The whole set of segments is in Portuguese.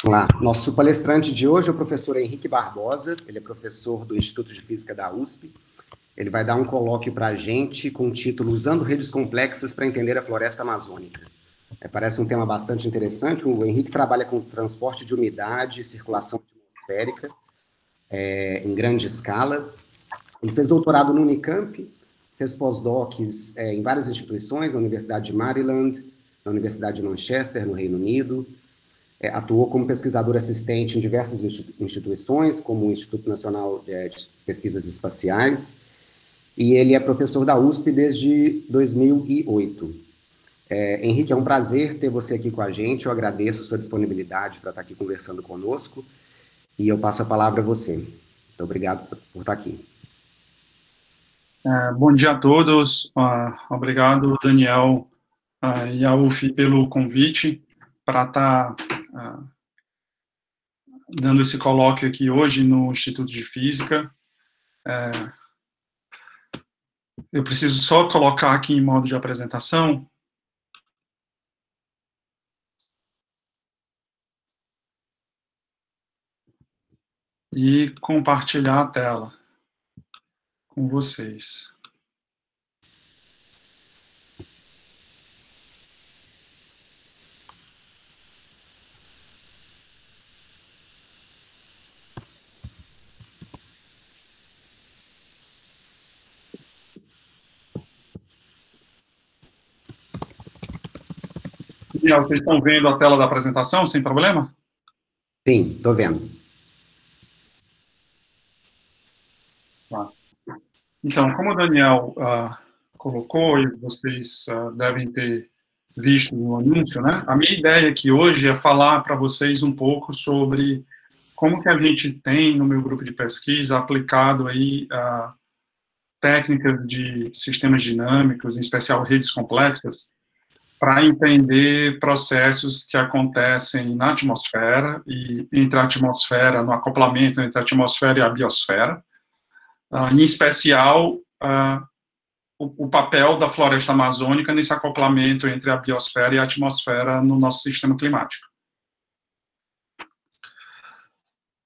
Vamos lá. Nosso palestrante de hoje é o professor Henrique Barbosa, ele é professor do Instituto de Física da USP. Ele vai dar um colóquio para a gente com o título Usando Redes Complexas para Entender a Floresta Amazônica. Parece um tema bastante interessante. O Henrique trabalha com transporte de umidade e circulação atmosférica em grande escala. Ele fez doutorado no Unicamp, fez pós-docs em várias instituições, na Universidade de Maryland, na Universidade de Manchester, no Reino Unido. Atuou como pesquisador assistente em diversas instituições, como o Instituto Nacional de Pesquisas Espaciais, e ele é professor da USP desde 2008. Henrique, é um prazer ter você aqui com a gente, eu agradeço a sua disponibilidade para estar aqui conversando conosco, e eu passo a palavra a você. Muito obrigado por estar aqui. Bom dia a todos, obrigado, Daniel e a UF pelo convite para estar dando esse colóquio aqui hoje no Instituto de Física. Eu preciso só colocar aqui em modo de apresentação. E compartilhar a tela com vocês. Daniel, vocês estão vendo a tela da apresentação, sem problema? Sim, estou vendo. Tá. Então, como o Daniel colocou, e vocês devem ter visto no anúncio, né? A minha ideia aqui hoje é falar para vocês um pouco sobre como que a gente tem, no meu grupo de pesquisa, aplicado aí técnicas de sistemas dinâmicos, em especial redes complexas, para entender processos que acontecem na atmosfera e entre a atmosfera, no acoplamento entre a atmosfera e a biosfera, em especial o papel da floresta amazônica nesse acoplamento entre a biosfera e a atmosfera no nosso sistema climático.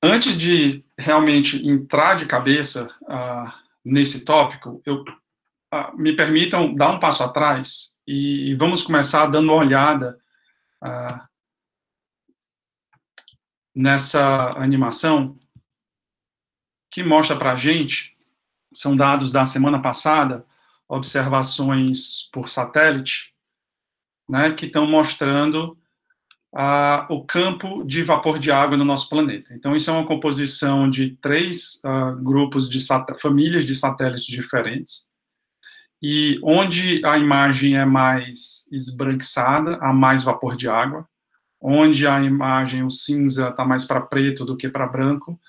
Antes de realmente entrar de cabeça nesse tópico, me permitam dar um passo atrás e vamos começar dando uma olhada nessa animação que mostra para a gente, são dados da semana passada, observações por satélite, né, que estão mostrando o campo de vapor de água no nosso planeta. Então, isso é uma composição de 3 grupos de famílias de satélites diferentes, e onde a imagem é mais esbranquiçada, há mais vapor de água, onde a imagem, o cinza, está mais para preto do que para branco,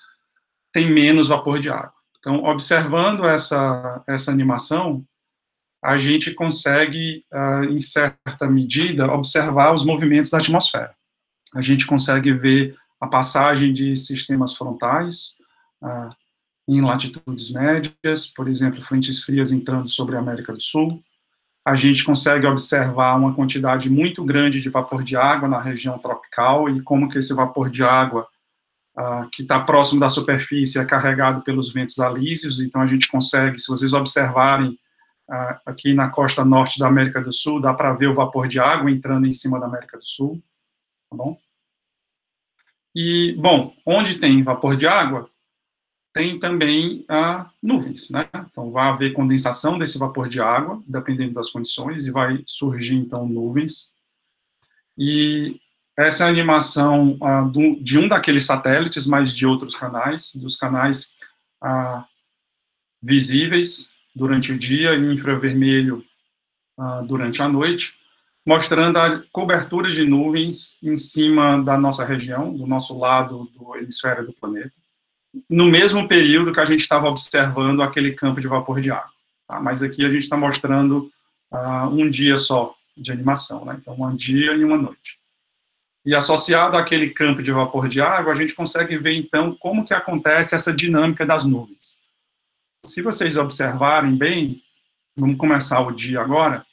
tem menos vapor de água. Então, observando essa animação, a gente consegue, em certa medida, observar os movimentos da atmosfera. A gente consegue ver a passagem de sistemas frontais em latitudes médias, por exemplo, frentes frias entrando sobre a América do Sul. A gente consegue observar uma quantidade muito grande de vapor de água na região tropical e como que esse vapor de água que está próximo da superfície é carregado pelos ventos alísios. Então, a gente consegue, se vocês observarem aqui na costa norte da América do Sul, dá para ver o vapor de água entrando em cima da América do Sul, tá bom? E, bom, onde tem vapor de água, tem também nuvens, né? Então, vai haver condensação desse vapor de água, dependendo das condições, e vai surgir, então, nuvens. E essa é a animação de um daqueles satélites, mas de outros canais, dos canais visíveis durante o dia e infravermelho durante a noite, mostrando a cobertura de nuvens em cima da nossa região, do nosso lado do hemisfério do planeta, no mesmo período que a gente estava observando aquele campo de vapor de água. Tá? Mas aqui a gente está mostrando um dia só de animação, né? Então, um dia e uma noite. E associado àquele campo de vapor de água, a gente consegue ver, então, como que acontece essa dinâmica das nuvens. Se vocês observarem bem, vamos começar o dia agora,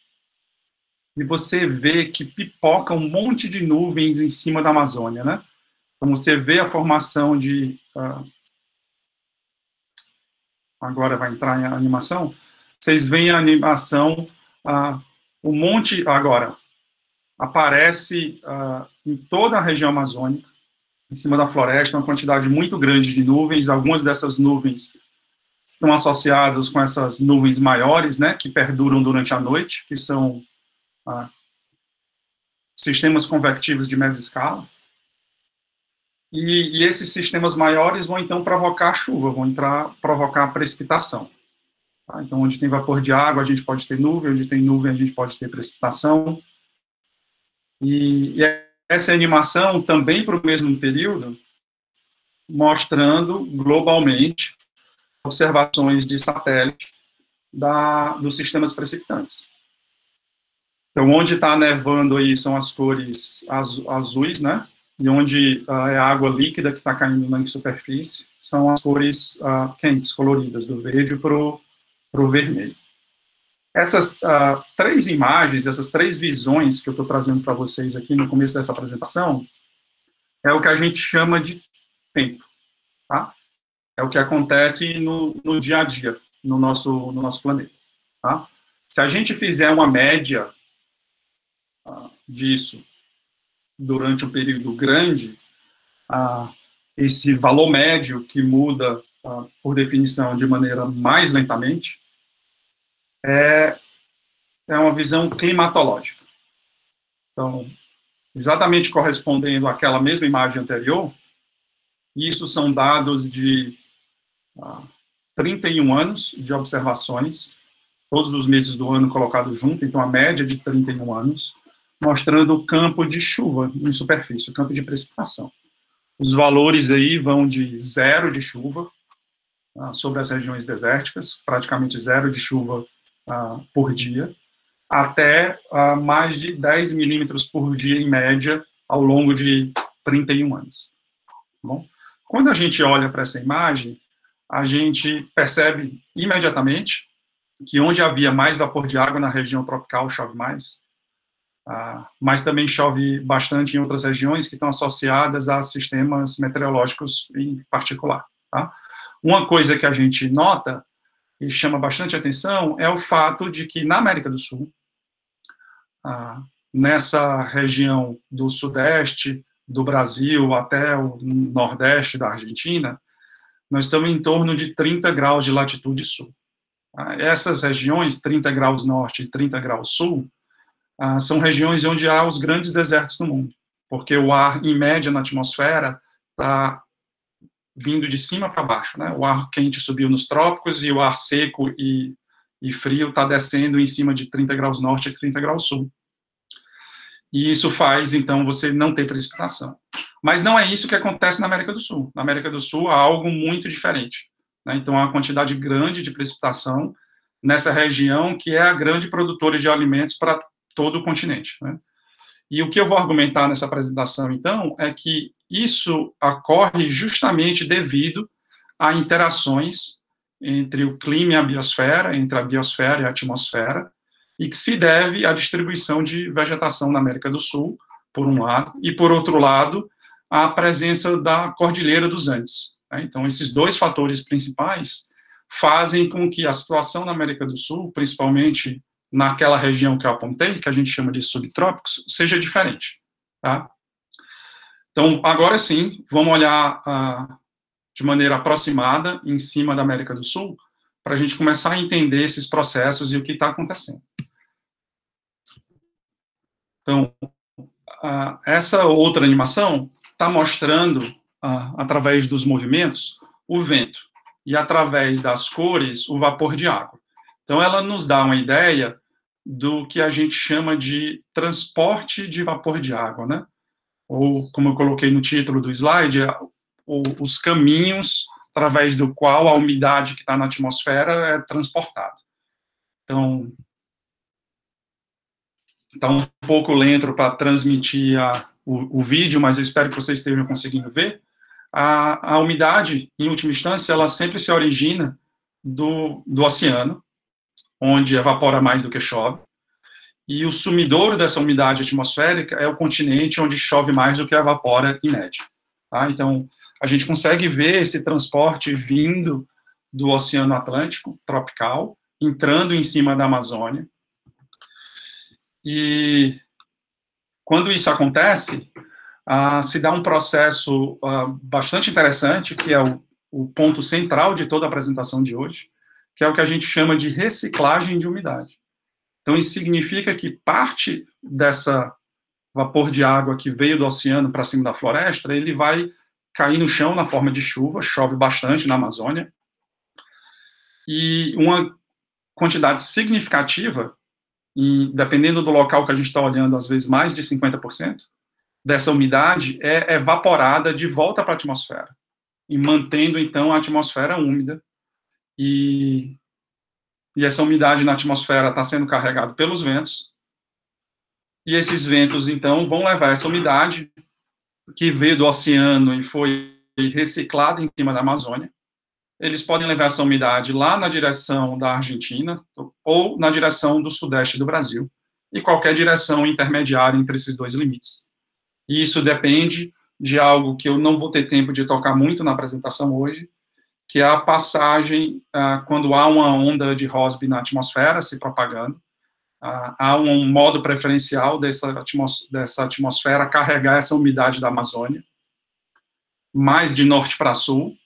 e você vê que pipoca um monte de nuvens em cima da Amazônia, né? Então, você vê a formação de... agora vai entrar em animação. Vocês veem a animação, o monte, agora, aparece em toda a região amazônica, em cima da floresta, uma quantidade muito grande de nuvens. Algumas dessas nuvens estão associadas com essas nuvens maiores, né, que perduram durante a noite, que são sistemas convectivos de mesescala. E esses sistemas maiores vão, então, provocar chuva, vão provocar precipitação. Tá? Então, onde tem vapor de água, a gente pode ter nuvem, onde tem nuvem, a gente pode ter precipitação. E essa animação, também para o mesmo período, mostrando, globalmente, observações de satélite dos sistemas precipitantes. Então, onde está nevando aí são as cores azuis, né? E onde é água líquida que está caindo na superfície, são as cores quentes, coloridas, do verde para o vermelho. Essas três imagens, essas três visões que eu estou trazendo para vocês aqui no começo dessa apresentação, é o que a gente chama de tempo, tá? É o que acontece no dia a dia, no nosso planeta, tá? Se a gente fizer uma média disso durante um período grande, esse valor médio, que muda, por definição, de maneira mais lentamente, é uma visão climatológica. Então, exatamente correspondendo àquela mesma imagem anterior, isso são dados de 31 anos de observações, todos os meses do ano colocados junto, então a média de 31 anos, mostrando o campo de chuva em superfície, o campo de precipitação. Os valores aí vão de 0 de chuva sobre as regiões desérticas, praticamente 0 de chuva por dia, até mais de 10 milímetros por dia, em média, ao longo de 31 anos. Bom, quando a gente olha para essa imagem, a gente percebe imediatamente que onde havia mais vapor de água na região tropical chove mais, mas também chove bastante em outras regiões que estão associadas a sistemas meteorológicos em particular. Tá? Uma coisa que a gente nota e chama bastante atenção é o fato de que na América do Sul, nessa região do sudeste do Brasil até o nordeste da Argentina, nós estamos em torno de 30 graus de latitude sul. Essas regiões, 30 graus norte e 30 graus sul, são regiões onde há os grandes desertos do mundo, porque o ar, em média, na atmosfera, está vindo de cima para baixo, né? O ar quente subiu nos trópicos e o ar seco e frio está descendo em cima de 30 graus norte e 30 graus sul. E isso faz, então, você não ter precipitação. Mas não é isso que acontece na América do Sul. Na América do Sul há algo muito diferente, né? Então, há uma quantidade grande de precipitação nessa região, que é a grande produtora de alimentos para todo o continente, né? E o que eu vou argumentar nessa apresentação, então, é que isso ocorre justamente devido a interações entre o clima e a biosfera, entre a biosfera e a atmosfera, e que se deve à distribuição de vegetação na América do Sul, por um lado, e, por outro lado, a presença da Cordilheira dos Andes, né? Então, esses dois fatores principais fazem com que a situação na América do Sul, principalmente naquela região que eu apontei, que a gente chama de subtrópicos, seja diferente, tá? Então, agora sim, vamos olhar de maneira aproximada, em cima da América do Sul, para a gente começar a entender esses processos e o que está acontecendo. Então, essa outra animação está mostrando, através dos movimentos, o vento, e através das cores, o vapor de água. Então, ela nos dá uma ideia do que a gente chama de transporte de vapor de água, né? Ou, como eu coloquei no título do slide, os caminhos através do qual a umidade que está na atmosfera é transportada. Então, está um pouco lento para transmitir o vídeo, mas eu espero que vocês estejam conseguindo ver. A umidade, em última instância, ela sempre se origina do oceano, onde evapora mais do que chove, e o sumidouro dessa umidade atmosférica é o continente, onde chove mais do que evapora, em média. Tá? Então, a gente consegue ver esse transporte vindo do Oceano Atlântico tropical, entrando em cima da Amazônia. E quando isso acontece, se dá um processo bastante interessante, que é o ponto central de toda a apresentação de hoje, que é o que a gente chama de reciclagem de umidade. Então, isso significa que parte dessa vapor de água que veio do oceano para cima da floresta, ele vai cair no chão na forma de chuva, chove bastante na Amazônia, e uma quantidade significativa, dependendo do local que a gente está olhando, às vezes mais de 50%, dessa umidade é evaporada de volta para a atmosfera, e mantendo, então, a atmosfera úmida, e essa umidade na atmosfera está sendo carregada pelos ventos, e esses ventos, então, vão levar essa umidade que veio do oceano e foi reciclada em cima da Amazônia. Eles podem levar essa umidade lá na direção da Argentina ou na direção do sudeste do Brasil, e qualquer direção intermediária entre esses dois limites. E isso depende de algo que eu não vou ter tempo de tocar muito na apresentação hoje, que é a passagem, quando há uma onda de Rossby na atmosfera se propagando, há um modo preferencial dessa atmosfera carregar essa umidade da Amazônia, mais de norte para sul,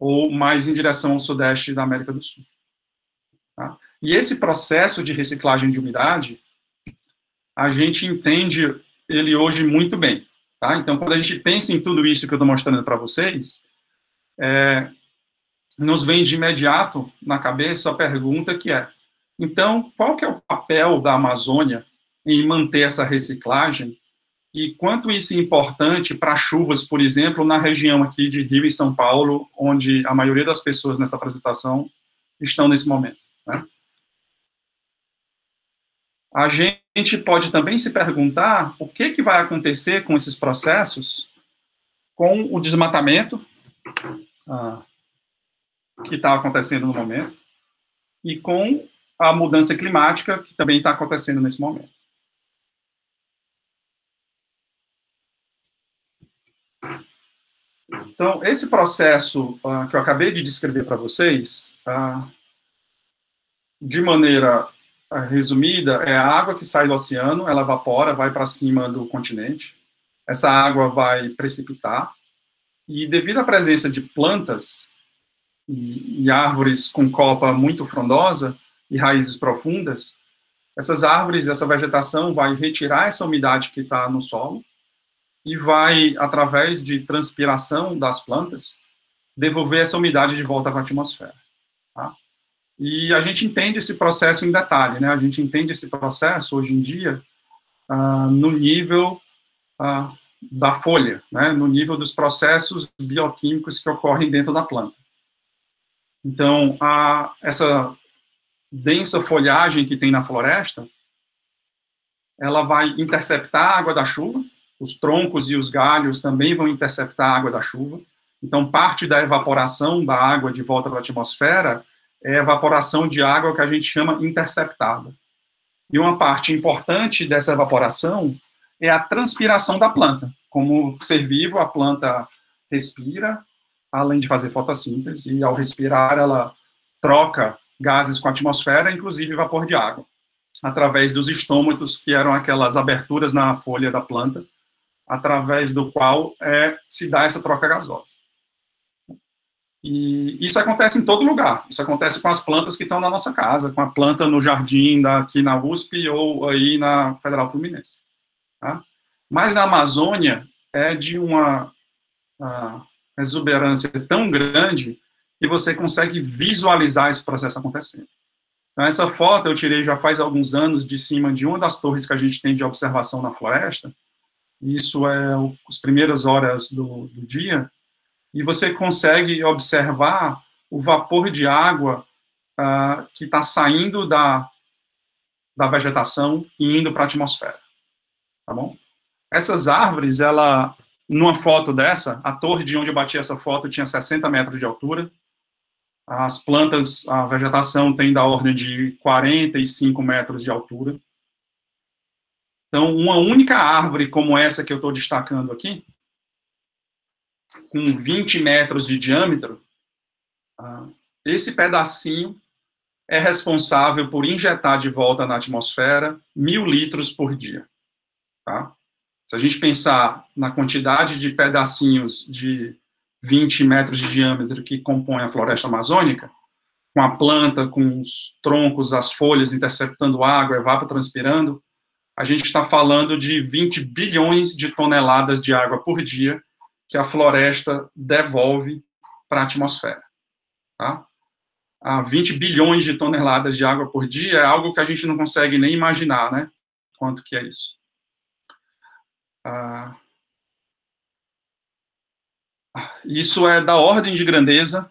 ou mais em direção ao sudeste da América do Sul. Tá? E esse processo de reciclagem de umidade, a gente entende ele hoje muito bem. Tá? Então, quando a gente pensa em tudo isso que eu estou mostrando para vocês, nos vem de imediato na cabeça a pergunta que é: então, qual que é o papel da Amazônia em manter essa reciclagem e quanto isso é importante para chuvas, por exemplo, na região aqui de Rio e São Paulo, onde a maioria das pessoas nessa apresentação estão nesse momento, né? A gente pode também se perguntar o que vai acontecer com esses processos, com o desmatamento que está acontecendo no momento, e com a mudança climática, que também está acontecendo nesse momento. Então, esse processo que eu acabei de descrever para vocês, de maneira resumida, é a água que sai do oceano, ela evapora, vai para cima do continente, essa água vai precipitar, e devido à presença de plantas e árvores com copa muito frondosa e raízes profundas, essas árvores, essa vegetação vai retirar essa umidade que está no solo e vai, através de transpiração das plantas, devolver essa umidade de volta para a atmosfera. Tá? E a gente entende esse processo em detalhe, né? A gente entende esse processo, hoje em dia, no nível da folha, né? No nível dos processos bioquímicos que ocorrem dentro da planta. Então, essa densa folhagem que tem na floresta, ela vai interceptar a água da chuva, os troncos e os galhos também vão interceptar a água da chuva. Então, parte da evaporação da água de volta para a atmosfera é evaporação de água que a gente chama interceptada. E uma parte importante dessa evaporação é a transpiração da planta. Como ser vivo, a planta respira, além de fazer fotossíntese, e ao respirar ela troca gases com a atmosfera, inclusive vapor de água, através dos estômatos, que eram aquelas aberturas na folha da planta, através do qual se dá essa troca gasosa. E isso acontece em todo lugar. Isso acontece com as plantas que estão na nossa casa, com a planta no jardim aqui na USP ou aí na Federal Fluminense. Tá? Mas na Amazônia é de uma exuberância tão grande que você consegue visualizar esse processo acontecendo. Então, essa foto eu tirei já faz alguns anos de cima de uma das torres que a gente tem de observação na floresta. Isso é as primeiras horas do dia, e você consegue observar o vapor de água que está saindo da vegetação e indo para a atmosfera. Tá bom? Essas árvores, numa foto dessa, a torre de onde eu bati essa foto tinha 60 metros de altura, as plantas, a vegetação tem da ordem de 45 metros de altura. Então, uma única árvore como essa que eu estou destacando aqui, com 20 metros de diâmetro, esse pedacinho é responsável por injetar de volta na atmosfera 1.000 litros por dia. Tá? Se a gente pensar na quantidade de pedacinhos de 20 metros de diâmetro que compõem a floresta amazônica, com a planta, com os troncos, as folhas interceptando água, evapotranspirando, a gente está falando de 20 bilhões de toneladas de água por dia que a floresta devolve para a atmosfera. Tá? 20 bilhões de toneladas de água por dia é algo que a gente não consegue nem imaginar, né? Quanto que é isso. Isso é da ordem de grandeza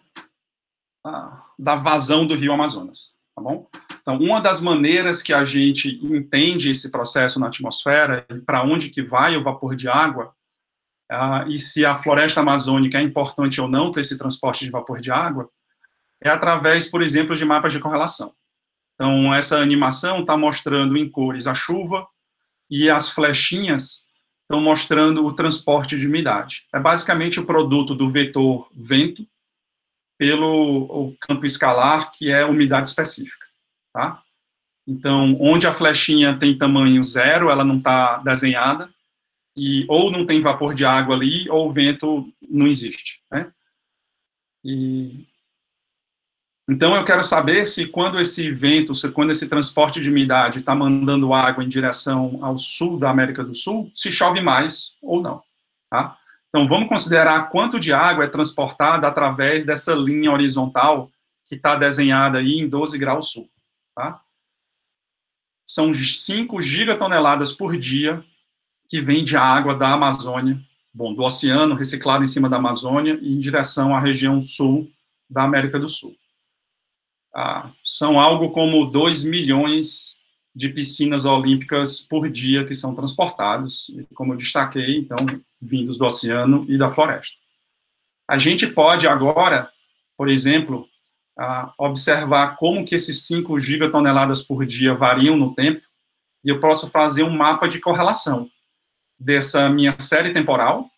da vazão do rio Amazonas, tá bom? Então, uma das maneiras que a gente entende esse processo na atmosfera e para onde que vai o vapor de água, e se a floresta amazônica é importante ou não para esse transporte de vapor de água, é através, por exemplo, de mapas de correlação. Então, essa animação está mostrando em cores a chuva e as flechinhas estão mostrando o transporte de umidade. É basicamente o produto do vetor vento pelo campo escalar, que é umidade específica, tá? Então, onde a flechinha tem tamanho 0, ela não está desenhada, e ou não tem vapor de água ali, ou o vento não existe, né? Então, eu quero saber se quando esse vento, quando esse transporte de umidade está mandando água em direção ao sul da América do Sul, se chove mais ou não, tá? Então, vamos considerar quanto de água é transportada através dessa linha horizontal que está desenhada aí em 12 graus sul, tá? São 5 gigatoneladas por dia que vem de água da Amazônia, do oceano, reciclado em cima da Amazônia, e em direção à região sul da América do Sul. São algo como 2 milhões de piscinas olímpicas por dia que são transportados, como eu destaquei, então, vindos do oceano e da floresta. A gente pode agora, por exemplo, observar como que esses 5 gigatoneladas por dia variam no tempo, e eu posso fazer um mapa de correlação dessa minha série temporal,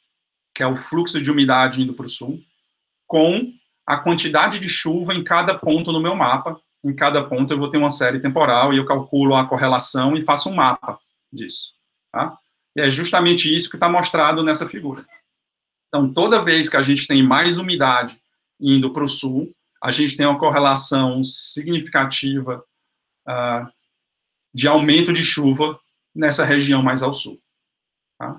que é o fluxo de umidade indo para o sul, com a quantidade de chuva em cada ponto no meu mapa. Em cada ponto eu vou ter uma série temporal e eu calculo a correlação e faço um mapa disso. Tá? E é justamente isso que está mostrado nessa figura. Então, toda vez que a gente tem mais umidade indo para o sul, a gente tem uma correlação significativa de aumento de chuva nessa região mais ao sul. Tá?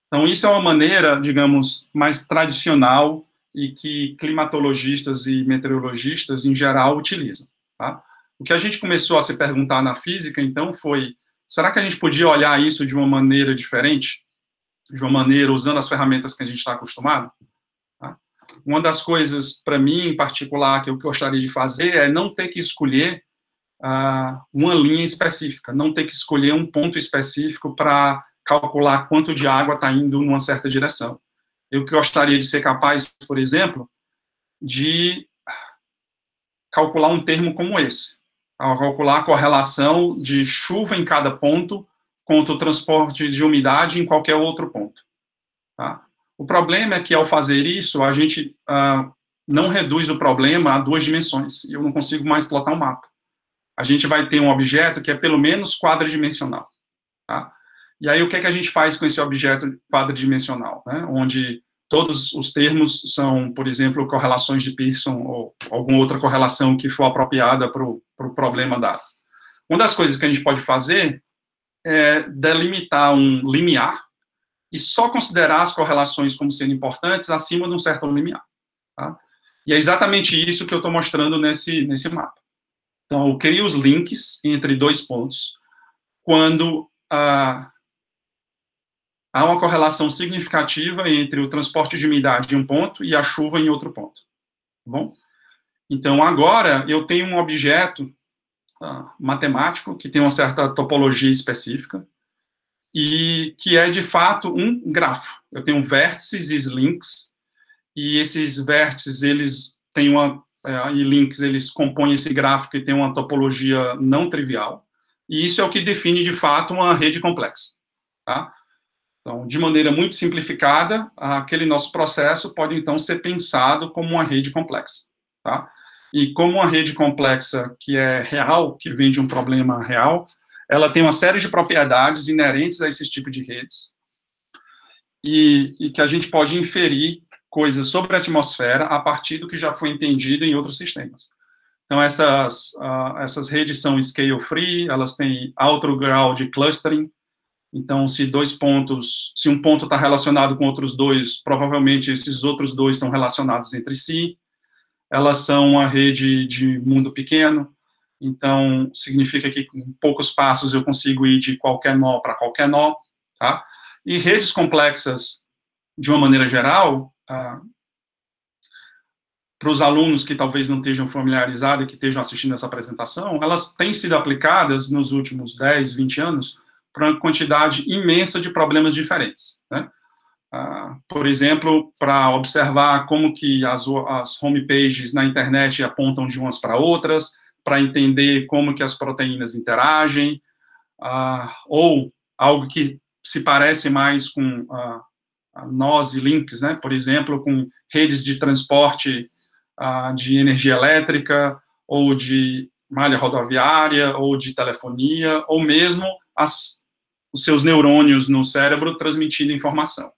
Então, isso é uma maneira, digamos, mais tradicional e que climatologistas e meteorologistas, em geral, utilizam. Tá? O que a gente começou a se perguntar na física, então, foi, será que a gente podia olhar isso de uma maneira diferente? De uma maneira usando as ferramentas que a gente está acostumado? Tá? Uma das coisas, para mim, em particular, que eu gostaria de fazer é não ter que escolher uma linha específica, não ter que escolher um ponto específico para calcular quanto de água está indo numa certa direção. Eu gostaria de ser capaz, por exemplo, de calcular um termo como esse, calcular a correlação de chuva em cada ponto contra o transporte de umidade em qualquer outro ponto. Tá? O problema é que, ao fazer isso, a gente não reduz o problema a 2 dimensões, e eu não consigo mais plotar um mapa. A gente vai ter um objeto que é pelo menos quadridimensional. Tá? E aí, o que é que a gente faz com esse objeto quadridimensional, né? Onde todos os termos são, por exemplo, correlações de Pearson ou alguma outra correlação que for apropriada para o problema dado. Uma das coisas que a gente pode fazer é delimitar um limiar e só considerar as correlações como sendo importantes acima de um certo limiar. Tá? E é exatamente isso que eu estou mostrando nesse mapa. Então, eu crio os links entre 2 pontos quando há uma correlação significativa entre o transporte de umidade em um ponto e a chuva em outro ponto. Tá bom? Então, agora, eu tenho um objeto matemático que tem uma certa topologia específica e que é, de fato, um grafo. Eu tenho vértices e links, e esses vértices, eles têm e links, eles compõem esse gráfico que tem uma topologia não trivial, e isso é o que define, de fato, uma rede complexa. Tá? Então, de maneira muito simplificada, aquele nosso processo pode, então, ser pensado como uma rede complexa, tá? E como uma rede complexa que é real, que vem de um problema real, ela tem uma série de propriedades inerentes a esse tipo de redes, e que a gente pode inferir coisas sobre a atmosfera a partir do que já foi entendido em outros sistemas. Então, essas redes são scale-free, elas têm alto grau de clustering. Então, se um ponto está relacionado com outros dois, provavelmente esses outros dois estão relacionados entre si. Elas são uma rede de mundo pequeno, então significa que com poucos passos eu consigo ir de qualquer nó para qualquer nó, tá? E redes complexas, de uma maneira geral, para os alunos que talvez não estejam familiarizados e que estejam assistindo essa apresentação, elas têm sido aplicadas nos últimos 10, 20 anos para uma quantidade imensa de problemas diferentes, né? Por exemplo, para observar como que as homepages na internet apontam de umas para outras, para entender como que as proteínas interagem, ou algo que se parece mais com nós e links, né? Por exemplo, com redes de transporte de energia elétrica, ou de malha rodoviária, ou de telefonia, ou mesmo os seus neurônios no cérebro transmitindo informação,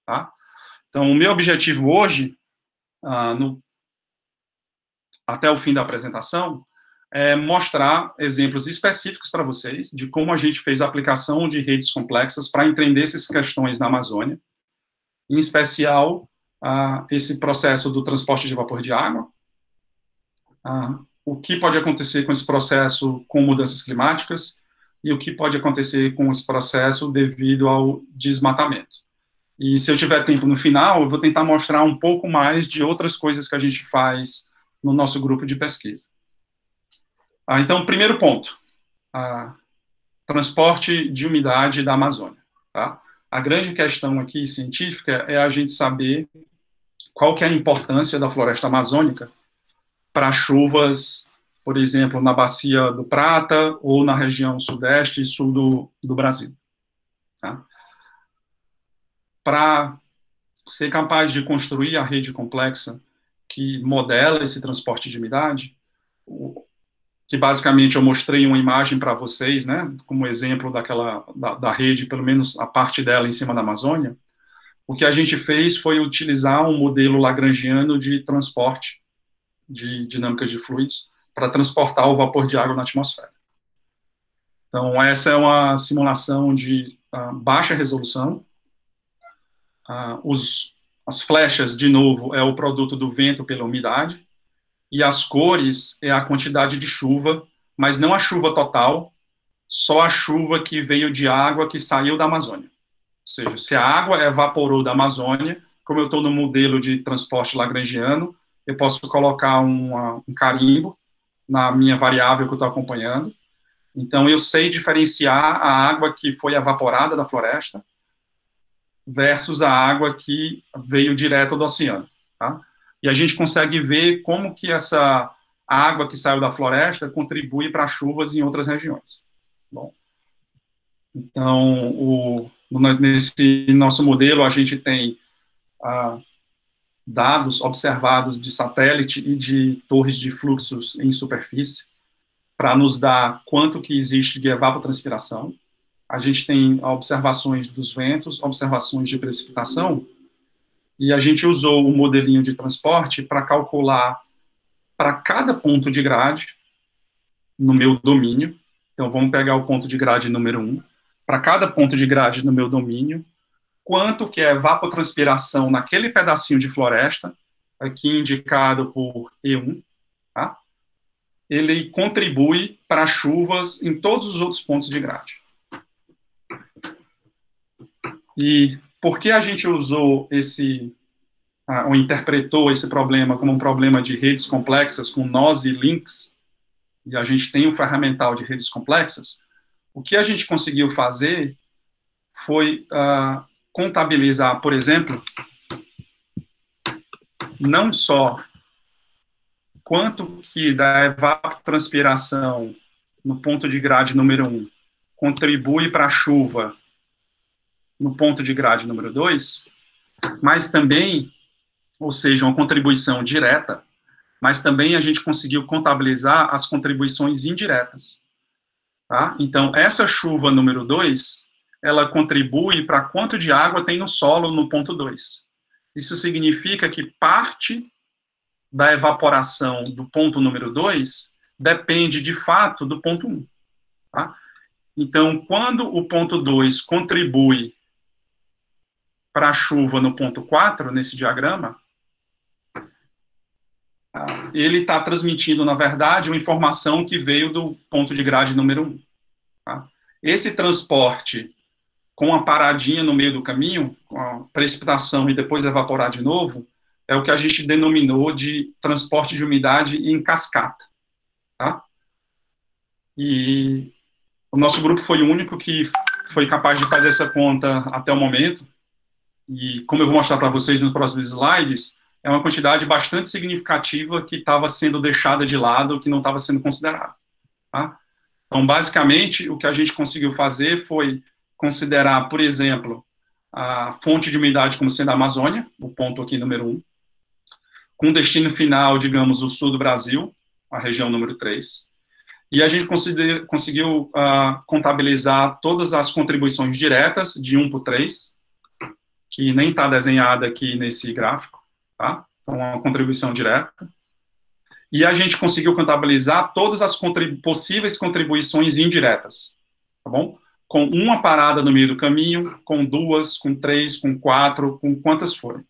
tá? Então, o meu objetivo hoje, até o fim da apresentação, é mostrar exemplos específicos para vocês de como a gente fez a aplicação de redes complexas para entender essas questões na Amazônia, em especial esse processo do transporte de vapor de água, o que pode acontecer com esse processo com mudanças climáticas e o que pode acontecer com esse processo devido ao desmatamento. E se eu tiver tempo no final, eu vou tentar mostrar um pouco mais de outras coisas que a gente faz no nosso grupo de pesquisa. Então, primeiro ponto, transporte de umidade da Amazônia, tá? A grande questão aqui científica é a gente saber qual que é a importância da floresta amazônica para chuvas, por exemplo, na Bacia do Prata ou na região sudeste e sul do Brasil, tá? Para ser capaz de construir a rede complexa que modela esse transporte de umidade, que basicamente eu mostrei uma imagem para vocês, né, como exemplo da rede, pelo menos a parte dela em cima da Amazônia. O que a gente fez foi utilizar um modelo lagrangiano de transporte de dinâmicas de fluidos para transportar o vapor de água na atmosfera. Então, essa é uma simulação de baixa resolução. As flechas, de novo, é o produto do vento pela umidade, e as cores é a quantidade de chuva, mas não a chuva total, só a chuva que veio de água que saiu da Amazônia. Ou seja, se a água evaporou da Amazônia, como eu estou no modelo de transporte lagrangiano, eu posso colocar um carimbo na minha variável que eu estou acompanhando. Então, eu sei diferenciar a água que foi evaporada da floresta versus a água que veio direto do oceano, tá? E a gente consegue ver como que essa água que saiu da floresta contribui para chuvas em outras regiões. Bom, então, nesse nosso modelo, a gente tem dados observados de satélite e de torres de fluxos em superfície para nos dar quanto que existe de evapotranspiração. A gente tem observações dos ventos, observações de precipitação, e a gente usou o modelinho de transporte para calcular para cada ponto de grade no meu domínio. Então, vamos pegar o ponto de grade número 1. Para cada ponto de grade no meu domínio, quanto que é evapotranspiração naquele pedacinho de floresta, aqui indicado por E1, tá? Ele contribui para chuvas em todos os outros pontos de grade. E por que a gente usou ou interpretou esse problema como um problema de redes complexas com nós e links, e a gente tem um ferramental de redes complexas? O que a gente conseguiu fazer foi contabilizar, por exemplo, não só quanto que da evapotranspiração no ponto de grade número 1 contribui para a chuva no ponto de grade número 2, mas também, ou seja, uma contribuição direta, mas também a gente conseguiu contabilizar as contribuições indiretas. Tá? Então, essa chuva número 2, ela contribui para quanto de água tem no solo no ponto 2. Isso significa que parte da evaporação do ponto número 2 depende, de fato, do ponto 1. Tá? Então, quando o ponto 2 contribui para a chuva no ponto 4, nesse diagrama, ele está transmitindo, na verdade, uma informação que veio do ponto de grade número 1. Tá? Esse transporte com a paradinha no meio do caminho, com a precipitação e depois evaporar de novo, é o que a gente denominou de transporte de umidade em cascata. Tá? E o nosso grupo foi o único que foi capaz de fazer essa conta até o momento, e como eu vou mostrar para vocês nos próximos slides, é uma quantidade bastante significativa que estava sendo deixada de lado, que não estava sendo considerada. Tá? Então, basicamente, o que a gente conseguiu fazer foi considerar, por exemplo, a fonte de umidade como sendo a Amazônia, o ponto aqui número 1, com destino final, digamos, o sul do Brasil, a região número 3, e a gente conseguiu contabilizar todas as contribuições diretas de 1 por 3, que nem está desenhada aqui nesse gráfico, tá? Então, uma contribuição direta. E a gente conseguiu contabilizar todas as possíveis contribuições indiretas, tá bom? Com uma parada no meio do caminho, com 2, com 3, com 4, com quantas forem.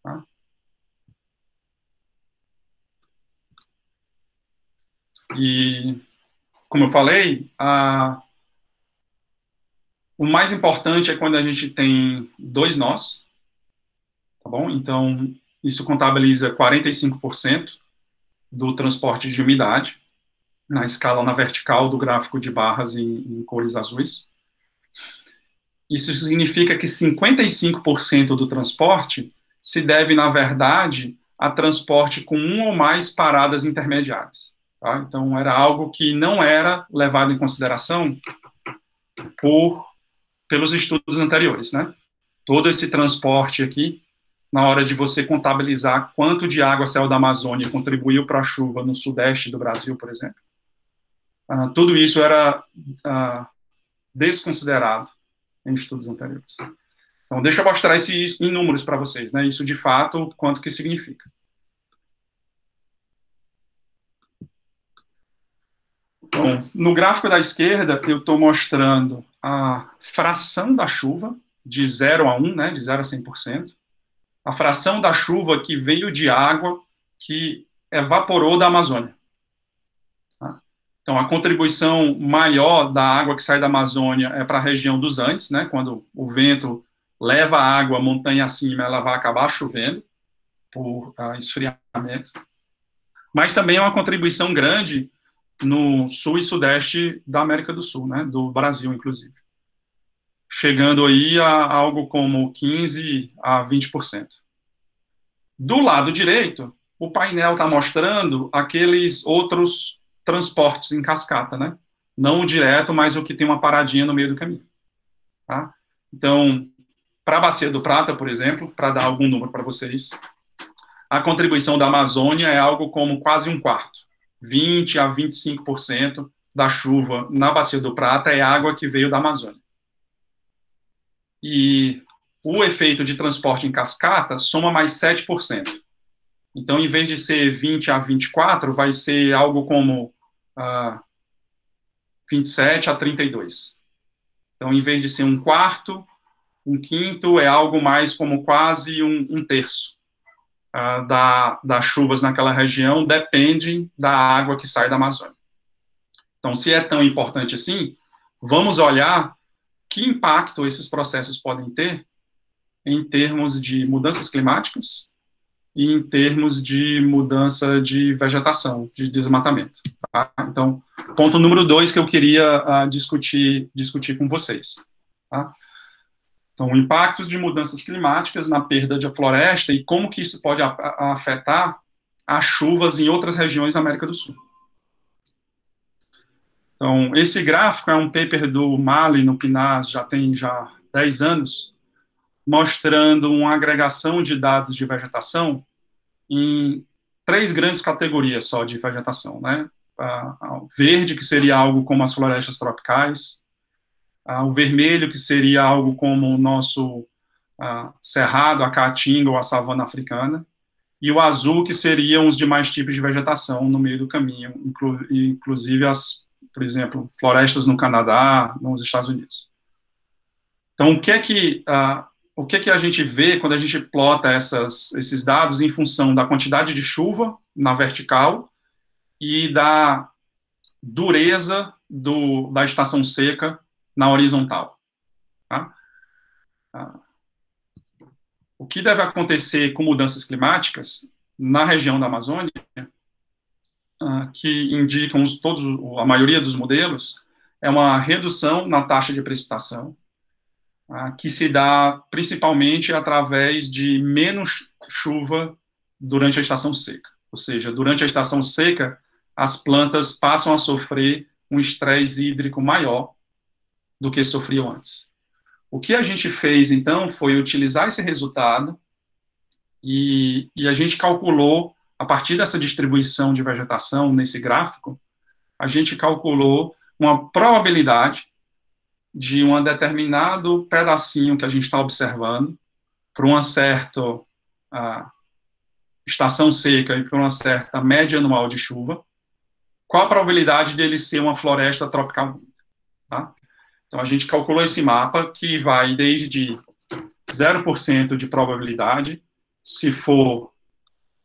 Tá? E, como eu falei, o mais importante é quando a gente tem 2 nós, tá bom? Então, isso contabiliza 45% do transporte de umidade, na escala na vertical do gráfico de barras em cores azuis. Isso significa que 55% do transporte se deve, na verdade, a transporte com 1 ou mais paradas intermediárias. Tá? Então, era algo que não era levado em consideração pelos estudos anteriores, né? Todo esse transporte aqui, na hora de você contabilizar quanto de água saiu da Amazônia e contribuiu para a chuva no sudeste do Brasil, por exemplo, tudo isso era desconsiderado em estudos anteriores. Então, deixa eu mostrar isso em números para vocês, né? Isso, de fato, quanto que significa. Então, no gráfico da esquerda, eu estou mostrando a fração da chuva, de 0 a 1, né, de 0 a 100%, a fração da chuva que veio de água que evaporou da Amazônia. Tá? Então, a contribuição maior da água que sai da Amazônia é para a região dos Andes, né, quando o vento leva a água montanha acima, ela vai acabar chovendo por esfriamento. Mas também é uma contribuição grande no sul e sudeste da América do Sul, né, do Brasil, inclusive. Chegando aí a algo como 15% a 20%. Do lado direito, o painel está mostrando aqueles outros transportes em cascata, né? Não o direto, mas o que tem uma paradinha no meio do caminho. Tá? Então, para a Bacia do Prata, por exemplo, para dar algum número para vocês, a contribuição da Amazônia é algo como quase 1/4. 20% a 25% da chuva na Bacia do Prata é água que veio da Amazônia. E o efeito de transporte em cascata soma mais 7%. Então, em vez de ser 20 a 24, vai ser algo como 27 a 32. Então, em vez de ser 1/4, 1/5 é algo mais como quase um terço das chuvas naquela região, depende da água que sai da Amazônia. Então, se é tão importante assim, vamos olhar que impacto esses processos podem ter em termos de mudanças climáticas e em termos de mudança de vegetação, de desmatamento. Tá? Então, ponto número 2 que eu queria discutir com vocês. Tá? Então, impactos de mudanças climáticas na perda de floresta e como que isso pode afetar as chuvas em outras regiões da América do Sul. Então, esse gráfico é um paper do Mali no PNAS, já tem 10 anos, mostrando uma agregação de dados de vegetação em 3 grandes categorias só de vegetação, né? O verde, que seria algo como as florestas tropicais, o vermelho, que seria algo como o nosso cerrado, a caatinga ou a savana africana, e o azul, que seriam os demais tipos de vegetação no meio do caminho, inclusive por exemplo, florestas no Canadá, nos Estados Unidos. Então, o que é que a gente vê quando a gente plota esses dados em função da quantidade de chuva na vertical e da dureza da estação seca na horizontal? Tá? O que deve acontecer com mudanças climáticas na região da Amazônia, que indicam a maioria dos modelos, é uma redução na taxa de precipitação, que se dá principalmente através de menos chuva durante a estação seca. Ou seja, durante a estação seca, as plantas passam a sofrer um estresse hídrico maior do que sofriam antes. O que a gente fez, então, foi utilizar esse resultado e a gente calculou, a partir dessa distribuição de vegetação nesse gráfico, a gente calculou uma probabilidade de um determinado pedacinho que a gente está observando para uma certa estação seca e para uma certa média anual de chuva, qual a probabilidade dele ser uma floresta tropical úmida, tá? Então, a gente calculou esse mapa que vai desde 0% de probabilidade, se for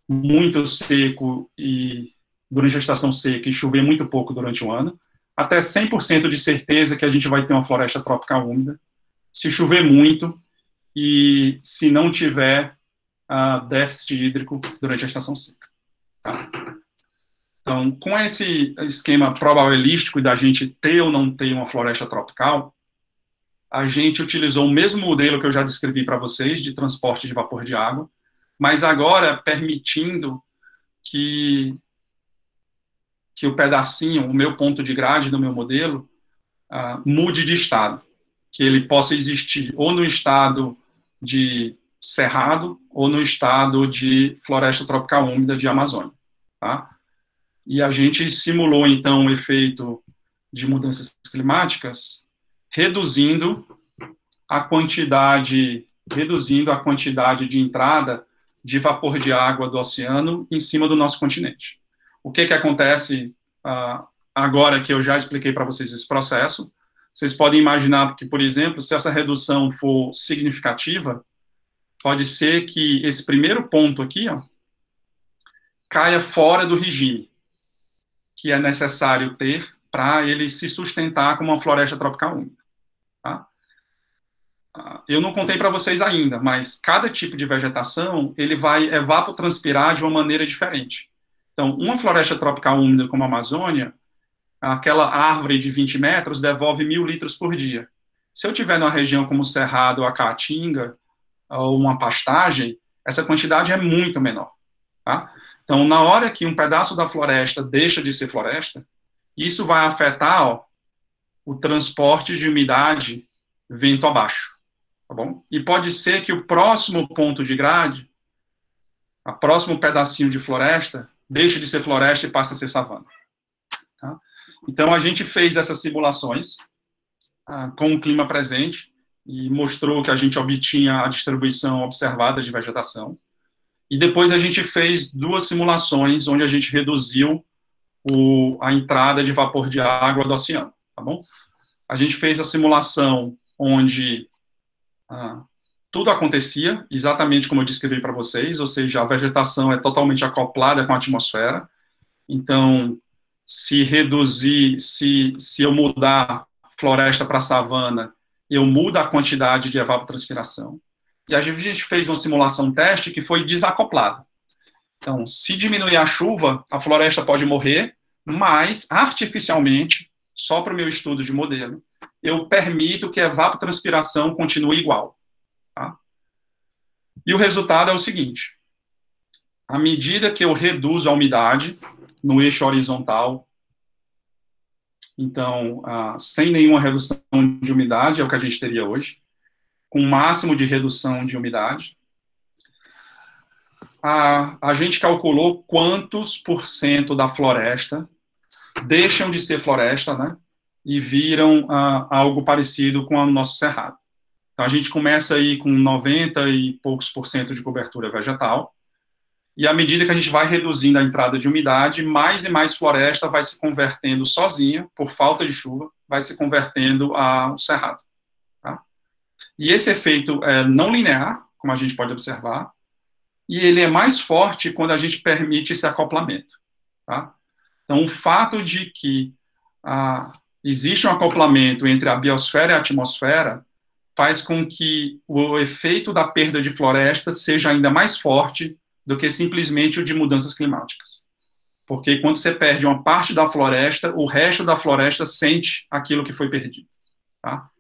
muito seco e durante a estação seca e chover muito pouco durante o ano, até 100% de certeza que a gente vai ter uma floresta tropical úmida, se chover muito e se não tiver déficit hídrico durante a estação seca. Tá? Então, com esse esquema probabilístico da gente ter ou não ter uma floresta tropical, a gente utilizou o mesmo modelo que eu já descrevi para vocês, de transporte de vapor de água, mas agora permitindo que o pedacinho, o meu ponto de grade do meu modelo, mude de estado, que ele possa existir ou no estado de cerrado ou no estado de floresta tropical úmida de Amazônia, tá? E a gente simulou, então, o efeito de mudanças climáticas, reduzindo a quantidade de entrada de vapor de água do oceano em cima do nosso continente. O que acontece agora que eu já expliquei para vocês esse processo? Vocês podem imaginar que, por exemplo, se essa redução for significativa, pode ser que esse primeiro ponto aqui, caia fora do regime que é necessário ter para ele se sustentar como uma floresta tropical úmida. Tá? Eu não contei para vocês ainda, mas cada tipo de vegetação ele vai evapotranspirar de uma maneira diferente. Então, uma floresta tropical úmida como a Amazônia, aquela árvore de 20 metros devolve 1.000 litros por dia. Se eu tiver numa região como o Cerrado, a Caatinga, ou uma pastagem, essa quantidade é muito menor. Tá? Então, na hora que um pedaço da floresta deixa de ser floresta, isso vai afetar o transporte de umidade vento abaixo. Tá bom? E pode ser que o próximo ponto de grade, o próximo pedacinho de floresta, deixe de ser floresta e passe a ser savana. Tá? Então, a gente fez essas simulações com o clima presente e mostrou que a gente obtinha a distribuição observada de vegetação. E depois a gente fez 2 simulações onde a gente reduziu a entrada de vapor de água do oceano. Tá bom? A gente fez a simulação onde tudo acontecia exatamente como eu descrevi para vocês, ou seja, a vegetação é totalmente acoplada com a atmosfera. Então, se eu mudar floresta para savana, eu mudo a quantidade de evapotranspiração. E a gente fez uma simulação teste que foi desacoplada. Então, se diminuir a chuva, a floresta pode morrer, mas, artificialmente, só para o meu estudo de modelo, eu permito que a evapotranspiração continue igual. Tá? E o resultado é o seguinte: à medida que eu reduzo a umidade no eixo horizontal, então, sem nenhuma redução de umidade, é o que a gente teria hoje, com o máximo de redução de umidade. A gente calculou quantos por cento da floresta deixam de ser floresta, né, e viram algo parecido com o nosso cerrado. Então, a gente começa aí com 90 e poucos por cento de cobertura vegetal, e à medida que a gente vai reduzindo a entrada de umidade, mais e mais floresta vai se convertendo sozinha, por falta de chuva, vai se convertendo ao cerrado. Tá? E esse efeito é não linear, como a gente pode observar, e ele é mais forte quando a gente permite esse acoplamento. Tá? Então, o fato de que existe um acoplamento entre a biosfera e a atmosfera faz com que o efeito da perda de floresta seja ainda mais forte do que simplesmente o de mudanças climáticas. Porque quando você perde uma parte da floresta, o resto da floresta sente aquilo que foi perdido. Tá?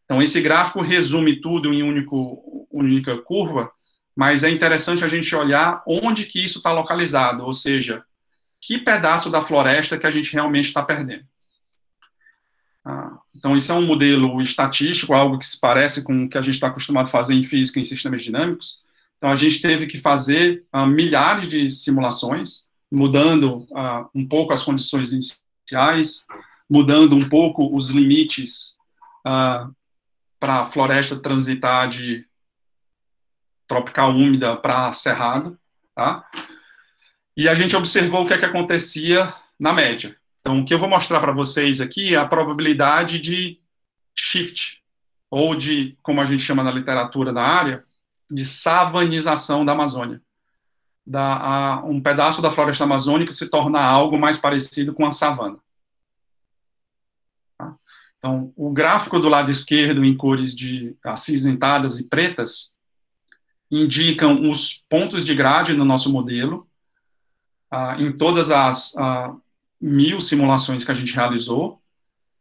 Então, esse gráfico resume tudo em única curva, mas é interessante a gente olhar onde que isso está localizado, ou seja, que pedaço da floresta que a gente realmente está perdendo. Então, isso é um modelo estatístico, algo que se parece com o que a gente está acostumado a fazer em física e em sistemas dinâmicos. Então, a gente teve que fazer milhares de simulações, mudando um pouco as condições iniciais, mudando um pouco os limites para a floresta transitar de tropical úmida para cerrado, tá? E a gente observou o que é que acontecia na média. Então, o que eu vou mostrar para vocês aqui é a probabilidade de shift, ou de, como a gente chama na literatura da área, de savanização da Amazônia. Um pedaço da floresta amazônica se torna algo mais parecido com a savana. Tá? Então, o gráfico do lado esquerdo, em cores acinzentadas e pretas, indicam os pontos de grade no nosso modelo, em todas as 1000 simulações que a gente realizou,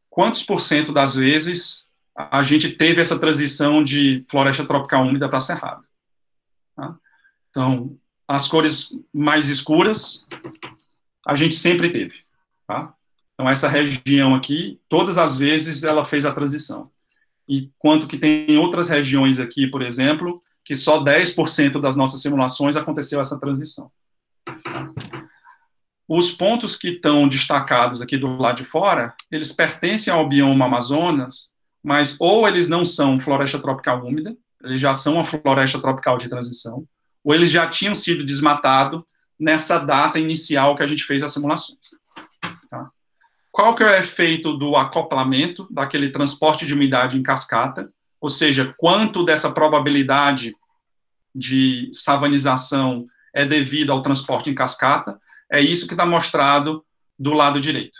quantos por cento das vezes a gente teve essa transição de floresta tropical úmida para cerrado. Tá? Então, as cores mais escuras, a gente sempre teve. Tá? Então, essa região aqui, todas as vezes ela fez a transição. E quanto que tem outras regiões aqui, por exemplo, que só 10% das nossas simulações aconteceu essa transição. Tá? Os pontos que estão destacados aqui do lado de fora, eles pertencem ao bioma Amazonas, mas ou eles não são floresta tropical úmida, eles já são a floresta tropical de transição, ou eles já tinham sido desmatados nessa data inicial que a gente fez as simulações. Tá? Qual que é o efeito do acoplamento, daquele transporte de umidade em cascata, ou seja, quanto dessa probabilidade de savanização é devido ao transporte em cascata? É isso que está mostrado do lado direito.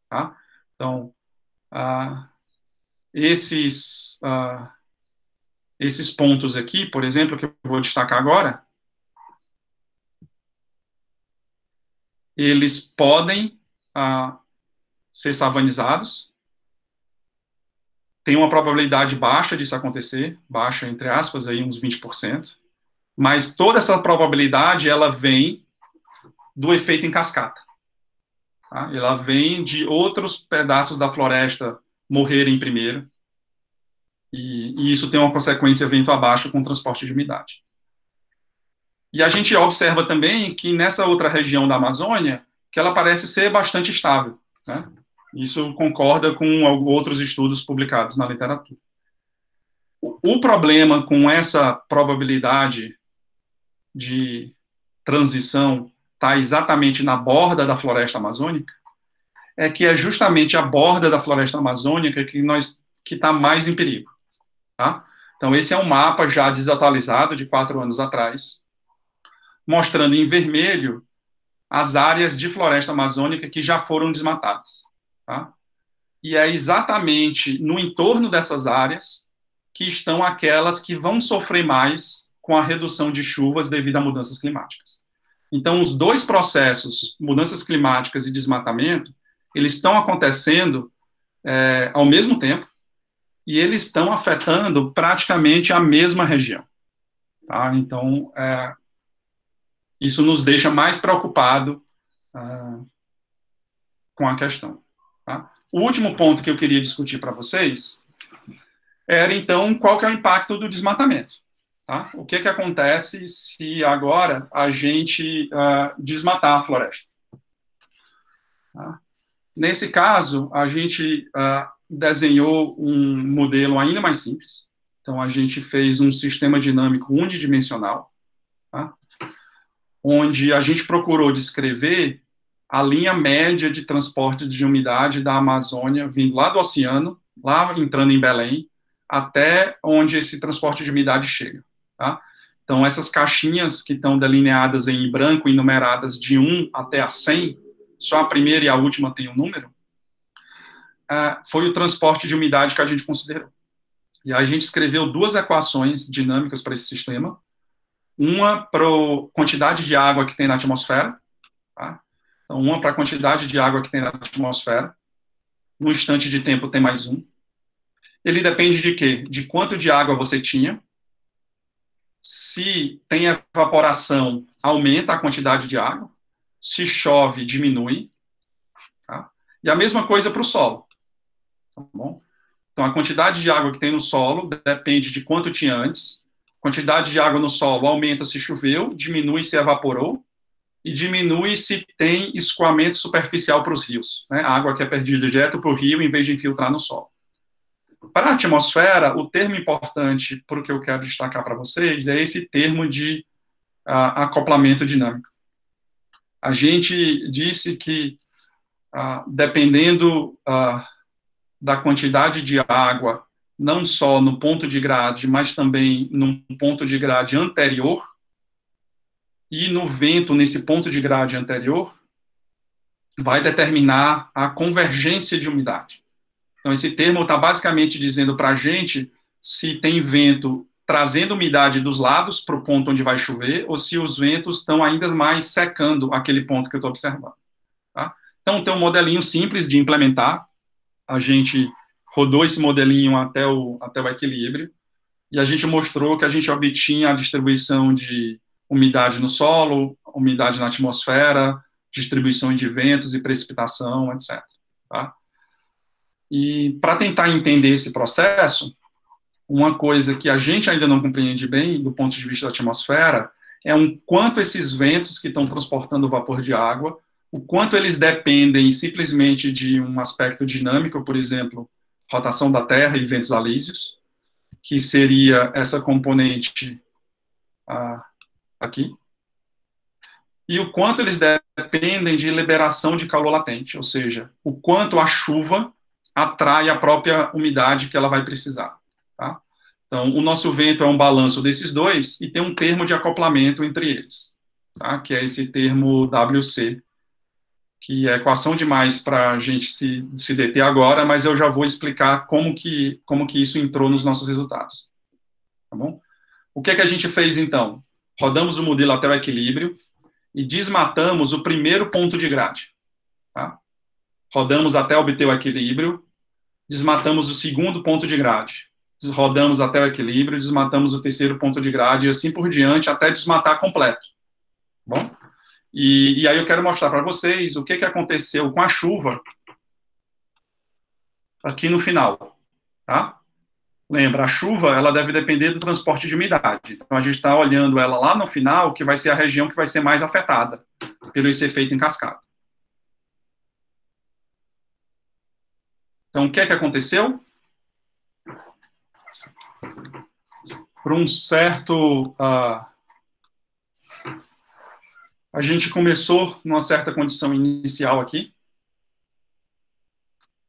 Tá? Então, esses pontos aqui, por exemplo, que eu vou destacar agora, eles podem ser savanizados. Tem uma probabilidade baixa disso acontecer, baixa entre aspas, aí uns 20%, mas toda essa probabilidade, ela vem do efeito em cascata. Tá? Ela vem de outros pedaços da floresta morrerem primeiro, e isso tem uma consequência vento abaixo com transporte de umidade. E a gente observa também que nessa outra região da Amazônia, que ela parece ser bastante estável. Né? Isso concorda com outros estudos publicados na literatura. O problema com essa probabilidade de transição está exatamente na borda da floresta amazônica, é que é justamente a borda da floresta amazônica que está mais em perigo. Tá? Então, esse é um mapa já desatualizado de 4 anos atrás, mostrando em vermelho as áreas de floresta amazônica que já foram desmatadas. Tá? E é exatamente no entorno dessas áreas que estão aquelas que vão sofrer mais com a redução de chuvas devido a mudanças climáticas. Então, os dois processos, mudanças climáticas e desmatamento, eles estão acontecendo ao mesmo tempo e eles estão afetando praticamente a mesma região. Tá? Então, isso nos deixa mais preocupados com a questão. Tá? O último ponto que eu queria discutir para vocês era, então, qual que é o impacto do desmatamento. Tá? O que acontece se agora a gente desmatar a floresta? Tá? Nesse caso, a gente desenhou um modelo ainda mais simples. Então, a gente fez um sistema dinâmico unidimensional, tá? Onde a gente procurou descrever a linha média de transporte de umidade da Amazônia, vindo lá do oceano, lá entrando em Belém, até onde esse transporte de umidade chega. Tá? Então, essas caixinhas que estão delineadas em branco e numeradas de 1 até a 100, só a primeira e a última tem um número, foi o transporte de umidade que a gente considerou. E aí a gente escreveu duas equações dinâmicas para esse sistema, uma para a quantidade de água que tem na atmosfera, tá? Então, uma para a quantidade de água que tem na atmosfera, no instante de tempo tem mais um. Ele depende de quê? De quanto de água você tinha. Se tem evaporação, aumenta a quantidade de água. Se chove, diminui. Tá? E a mesma coisa para o solo. Tá bom? Então, a quantidade de água que tem no solo depende de quanto tinha antes. A quantidade de água no solo aumenta se choveu, diminui se evaporou, e diminui se tem escoamento superficial para os rios. Né? A água que é perdida direto para o rio, em vez de infiltrar no solo. Para a atmosfera, o termo importante, por que eu quero destacar para vocês, é esse termo de acoplamento dinâmico. A gente disse que, dependendo da quantidade de água, não só no ponto de grade, mas também num ponto de grade anterior, e no vento, nesse ponto de grade anterior, vai determinar a convergência de umidade. Então, esse termo está basicamente dizendo para a gente se tem vento trazendo umidade dos lados para o ponto onde vai chover, ou se os ventos estão ainda mais secando aquele ponto que eu estou observando. Tá? Então, tem um modelinho simples de implementar. A gente rodou esse modelinho até o equilíbrio, e a gente mostrou que a gente obtinha a distribuição de umidade no solo, umidade na atmosfera, distribuição de ventos e precipitação, etc. Tá? E para tentar entender esse processo, uma coisa que a gente ainda não compreende bem, do ponto de vista da atmosfera, é o quanto esses ventos que estão transportando o vapor de água, o quanto eles dependem simplesmente de um aspecto dinâmico, por exemplo, rotação da Terra e ventos alísios, que seria essa componente aqui, e o quanto eles dependem de liberação de calor latente, ou seja, o quanto a chuva atrai a própria umidade que ela vai precisar. Tá? Então, o nosso vento é um balanço desses dois, e tem um termo de acoplamento entre eles, tá? Que é esse termo WC, que é equação demais para a gente se deter agora, mas eu já vou explicar como que isso entrou nos nossos resultados. Tá bom? O que a gente fez, então? Rodamos o modelo até o equilíbrio e desmatamos o primeiro ponto de grade. Tá? Rodamos até obter o equilíbrio, desmatamos o segundo ponto de grade. Rodamos até o equilíbrio, desmatamos o terceiro ponto de grade e assim por diante, até desmatar completo. Tá bom? E aí eu quero mostrar para vocês o que aconteceu com a chuva aqui no final. Tá? Lembra, a chuva ela deve depender do transporte de umidade. Então, a gente está olhando ela lá no final, que vai ser a região que vai ser mais afetada pelo esse efeito em cascata. Então, o que aconteceu? Por um certo... a gente começou numa certa condição inicial aqui,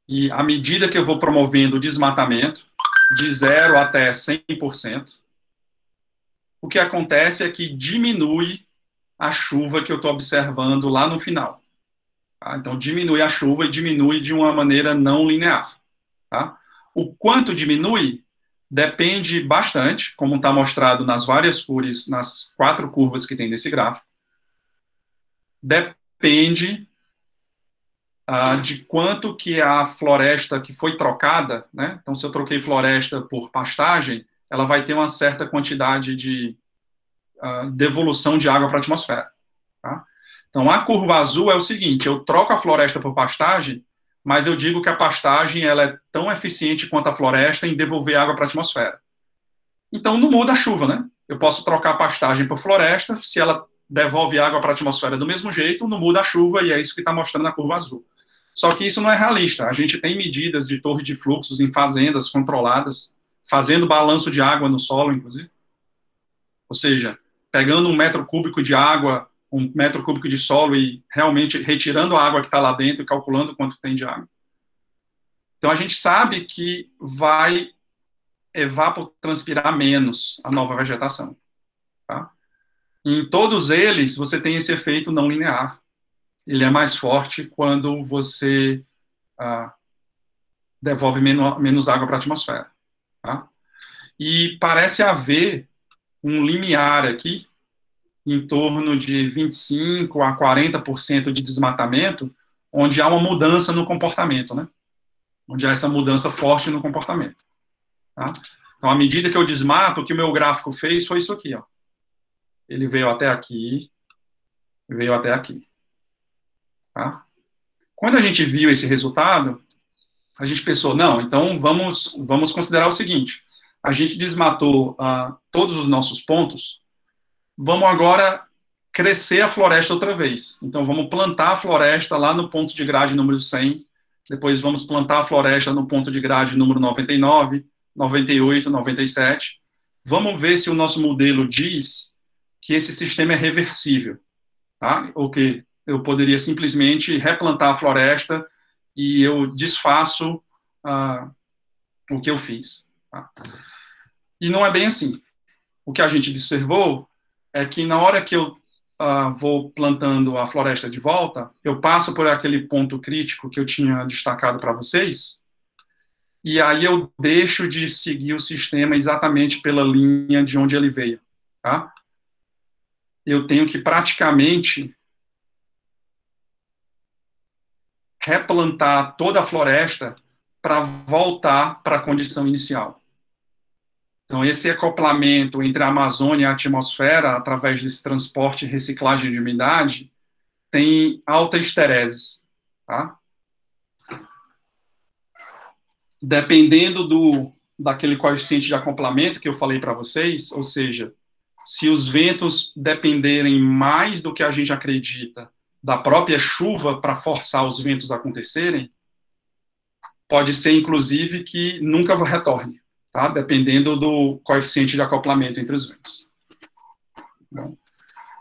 e à medida que eu vou promovendo o desmatamento, de 0 até 100%, o que acontece é que diminui a chuva que eu estou observando lá no final. Tá? Então, diminui a chuva e diminui de uma maneira não linear. Tá? O quanto diminui depende bastante, como está mostrado nas várias cores, nas 4 curvas que tem nesse gráfico, depende de quanto que a floresta que foi trocada, né? Então, se eu troquei floresta por pastagem, ela vai ter uma certa quantidade de devolução de água para a atmosfera. Tá? Então, a curva azul é o seguinte, eu troco a floresta por pastagem, mas eu digo que a pastagem ela é tão eficiente quanto a floresta em devolver água para a atmosfera. Então, não muda a chuva, né? Eu posso trocar a pastagem por floresta, se ela devolve água para a atmosfera do mesmo jeito, não muda a chuva, e é isso que está mostrando na curva azul. Só que isso não é realista. A gente tem medidas de torre de fluxos em fazendas controladas, fazendo balanço de água no solo, inclusive. Ou seja, pegando 1 metro cúbico de água, 1 metro cúbico de solo e realmente retirando a água que está lá dentro e calculando quanto tem de água. Então, a gente sabe que vai evapotranspirar menos a nova vegetação. Tá? Em todos eles, você tem esse efeito não linear. Ele é mais forte quando você devolve menos água para a atmosfera. Tá? E parece haver um limiar aqui, em torno de 25% a 40% de desmatamento, onde há uma mudança no comportamento, né? Onde há essa mudança forte no comportamento. Tá? Então, à medida que eu desmato, o que o meu gráfico fez foi isso aqui, ó. Ele veio até aqui, veio até aqui. Tá? Quando a gente viu esse resultado, a gente pensou, não, então vamos considerar o seguinte, a gente desmatou todos os nossos pontos, vamos agora crescer a floresta outra vez. Então, vamos plantar a floresta lá no ponto de grade número 100, depois vamos plantar a floresta no ponto de grade número 99, 98, 97. Vamos ver se o nosso modelo diz que esse sistema é reversível, tá? Ou que eu poderia simplesmente replantar a floresta e eu desfaço o que eu fiz. Tá? E não é bem assim. O que a gente observou é que na hora que eu vou plantando a floresta de volta, eu passo por aquele ponto crítico que eu tinha destacado para vocês, e aí eu deixo de seguir o sistema exatamente pela linha de onde ele veio. Tá? Eu tenho que praticamente replantar toda a floresta para voltar para a condição inicial. Então, esse acoplamento entre a Amazônia e a atmosfera, através desse transporte e reciclagem de umidade, tem alta esterese. Tá? Dependendo daquele coeficiente de acoplamento que eu falei para vocês, ou seja, se os ventos dependerem mais do que a gente acredita da própria chuva para forçar os ventos a acontecerem, pode ser, inclusive, que nunca retorne, tá? Dependendo do coeficiente de acoplamento entre os ventos. Bom,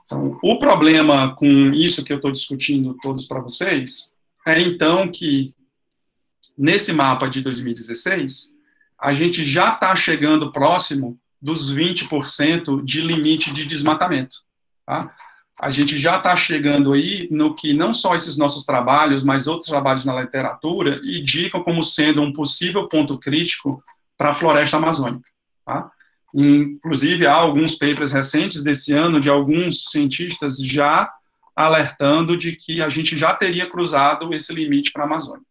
então, o problema com isso que eu estou discutindo todos para vocês é, então, que nesse mapa de 2016, a gente já está chegando próximo dos 20% de limite de desmatamento. Tá? A gente já está chegando aí no que não só esses nossos trabalhos, mas outros trabalhos na literatura indicam como sendo um possível ponto crítico para a floresta amazônica. Tá? Inclusive, há alguns papers recentes desse ano de alguns cientistas já alertando de que a gente já teria cruzado esse limite para a Amazônia.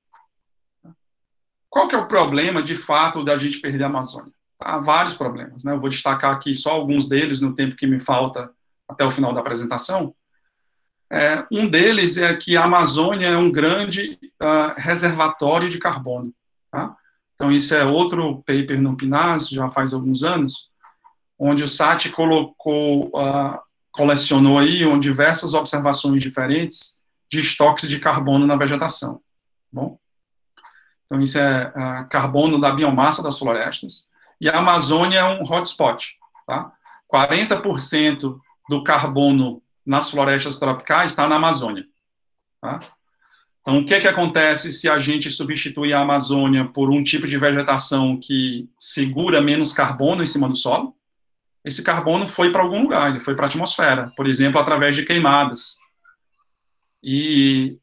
Qual que é o problema, de fato, da gente perder a Amazônia? Há vários problemas, né? Eu vou destacar aqui só alguns deles no tempo que me falta até o final da apresentação. Um deles é que a Amazônia é um grande reservatório de carbono. Tá? Então, isso é outro paper no PNAS, já faz alguns anos, onde o Saty colecionou aí diversas observações diferentes de estoques de carbono na vegetação. Bom? Então, isso é carbono da biomassa das florestas. E a Amazônia é um hotspot. Tá? 40% do carbono nas florestas tropicais está na Amazônia. Tá? Então, o que acontece se a gente substituir a Amazônia por um tipo de vegetação que segura menos carbono em cima do solo? Esse carbono foi para algum lugar, ele foi para a atmosfera, por exemplo, através de queimadas. E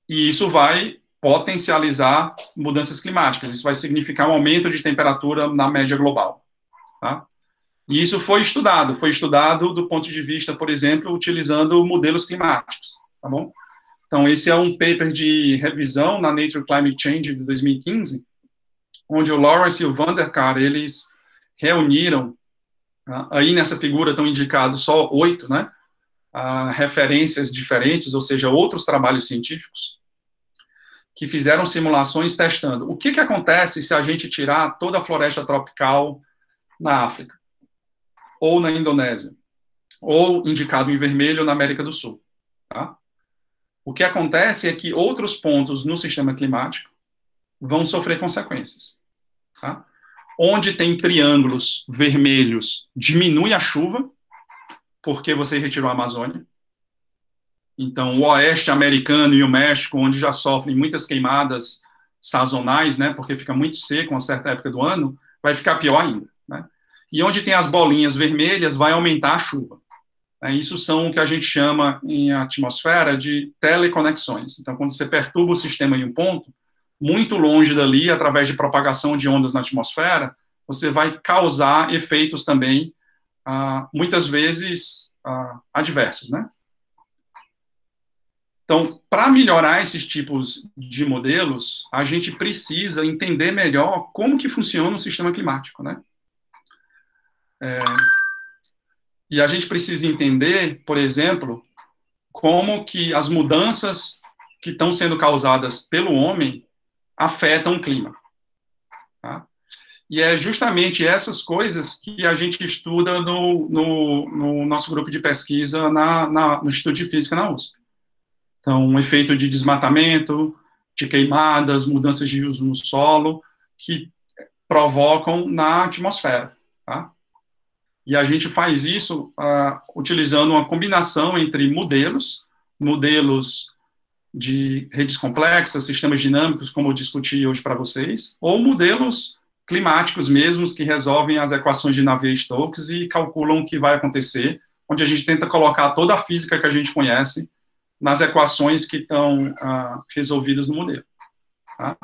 isso vai potencializar mudanças climáticas, isso vai significar um aumento de temperatura na média global. Tá? E isso foi estudado do ponto de vista, por exemplo, utilizando modelos climáticos. Tá bom? Então, esse é um paper de revisão na Nature Climate Change de 2015, onde o Lawrence e o Vanderkar, eles reuniram, aí nessa figura estão indicados só 8, né, referências diferentes, ou seja, outros trabalhos científicos, que fizeram simulações testando o que acontece se a gente tirar toda a floresta tropical na África, ou na Indonésia, ou indicado em vermelho na América do Sul. Tá? O que acontece é que outros pontos no sistema climático vão sofrer consequências. Tá? Onde tem triângulos vermelhos, diminui a chuva, porque você retirou a Amazônia. Então, o oeste americano e o México, onde já sofrem muitas queimadas sazonais, né, porque fica muito seco uma certa época do ano, vai ficar pior ainda. Né? E onde tem as bolinhas vermelhas, vai aumentar a chuva. Isso são o que a gente chama em atmosfera de teleconexões. Então, quando você perturba o sistema em um ponto, muito longe dali, através de propagação de ondas na atmosfera, você vai causar efeitos também, muitas vezes, adversos, né? Então, para melhorar esses tipos de modelos, a gente precisa entender melhor como que funciona o sistema climático, né? E a gente precisa entender, por exemplo, como que as mudanças que estão sendo causadas pelo homem afetam o clima. Tá? E é justamente essas coisas que a gente estuda no nosso grupo de pesquisa no Instituto de Física na USP. Então, um efeito de desmatamento, de queimadas, mudanças de uso no solo, que provocam na atmosfera. Tá? E a gente faz isso utilizando uma combinação entre modelos de redes complexas, sistemas dinâmicos, como eu discuti hoje para vocês, ou modelos climáticos mesmos, que resolvem as equações de Navier-Stokes e calculam o que vai acontecer, onde a gente tenta colocar toda a física que a gente conhece nas equações que estão resolvidas no modelo. Tá?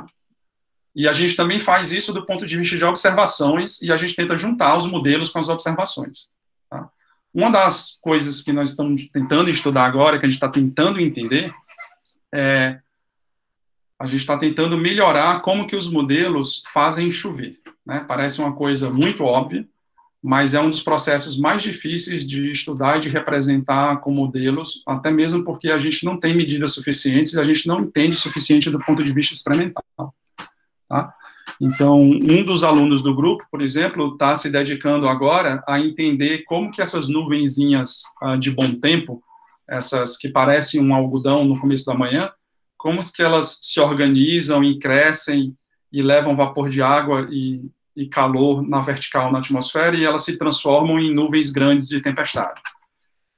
E a gente também faz isso do ponto de vista de observações, e a gente tenta juntar os modelos com as observações. Tá? Uma das coisas que nós estamos tentando estudar agora, que a gente está tentando entender, a gente está tentando melhorar como que os modelos fazem chover. Né? Parece uma coisa muito óbvia, mas é um dos processos mais difíceis de estudar e de representar com modelos, até mesmo porque a gente não tem medidas suficientes e a gente não entende o suficiente do ponto de vista experimental. Tá? Então, um dos alunos do grupo, por exemplo, está se dedicando agora a entender como que essas nuvenzinhas de bom tempo, essas que parecem um algodão no começo da manhã, como que elas se organizam e crescem e levam vapor de água e calor na vertical na atmosfera, e elas se transformam em nuvens grandes de tempestade.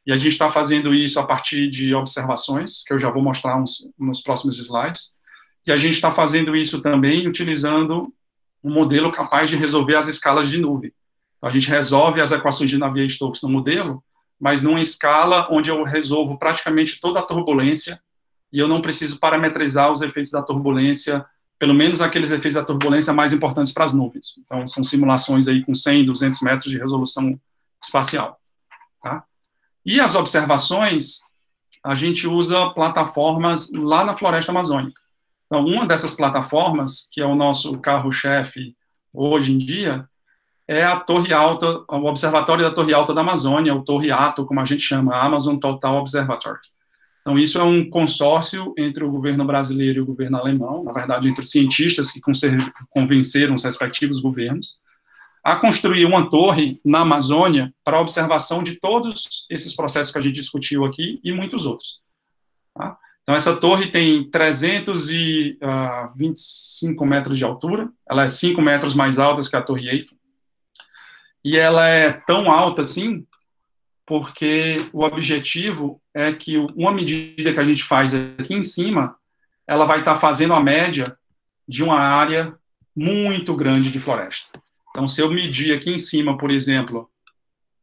E a gente está fazendo isso a partir de observações, que eu já vou mostrar nos próximos slides, e a gente está fazendo isso também utilizando um modelo capaz de resolver as escalas de nuvem. Então, a gente resolve as equações de Navier-Stokes no modelo, mas numa escala onde eu resolvo praticamente toda a turbulência, e eu não preciso parametrizar os efeitos da turbulência, pelo menos aqueles efeitos da turbulência mais importantes para as nuvens. Então, são simulações aí com 100, 200 metros de resolução espacial. Tá? E as observações, a gente usa plataformas lá na floresta amazônica. Então, uma dessas plataformas, que é o nosso carro-chefe hoje em dia, é a Torre Alta, o Observatório da Torre Alta da Amazônia, o Torre ATO, como a gente chama, a Amazon Total Observatory. Então, isso é um consórcio entre o governo brasileiro e o governo alemão, na verdade, entre cientistas que convenceram os respectivos governos, a construir uma torre na Amazônia para observação de todos esses processos que a gente discutiu aqui e muitos outros. Tá? Então, essa torre tem 325 metros de altura, ela é 5 metros mais alta que a Torre Eiffel, e ela é tão alta assim, porque o objetivo é que uma medida que a gente faz aqui em cima, ela vai estar fazendo a média de uma área muito grande de floresta. Então, se eu medir aqui em cima, por exemplo,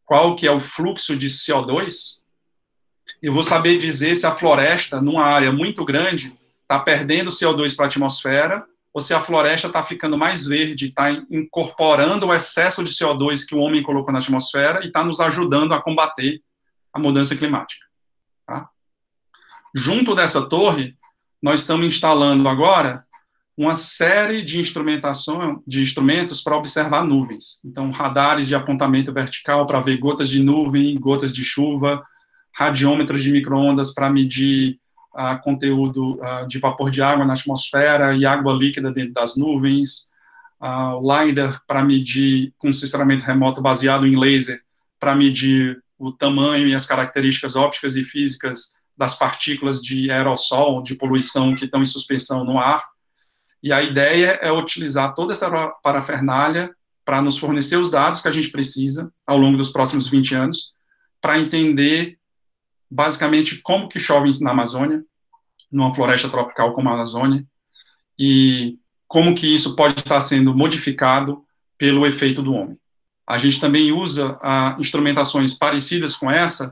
qual que é o fluxo de CO2, eu vou saber dizer se a floresta, numa área muito grande, está perdendo CO2 para a atmosfera, ou se a floresta está ficando mais verde, está incorporando o excesso de CO2 que o homem colocou na atmosfera e está nos ajudando a combater a mudança climática. Tá? Junto dessa torre, nós estamos instalando agora uma série de instrumentos para observar nuvens. Então, radares de apontamento vertical para ver gotas de nuvem, gotas de chuva, radiômetros de micro-ondas para medir conteúdo de vapor de água na atmosfera e água líquida dentro das nuvens, o LiDAR para medir com sensoramento remoto baseado em laser, para medir o tamanho e as características ópticas e físicas das partículas de aerossol, de poluição que estão em suspensão no ar. E a ideia é utilizar toda essa parafernália para nos fornecer os dados que a gente precisa ao longo dos próximos 20 anos, para entender, basicamente, como que chove na Amazônia, numa floresta tropical como a Amazônia, e como que isso pode estar sendo modificado pelo efeito do homem. A gente também usa instrumentações parecidas com essa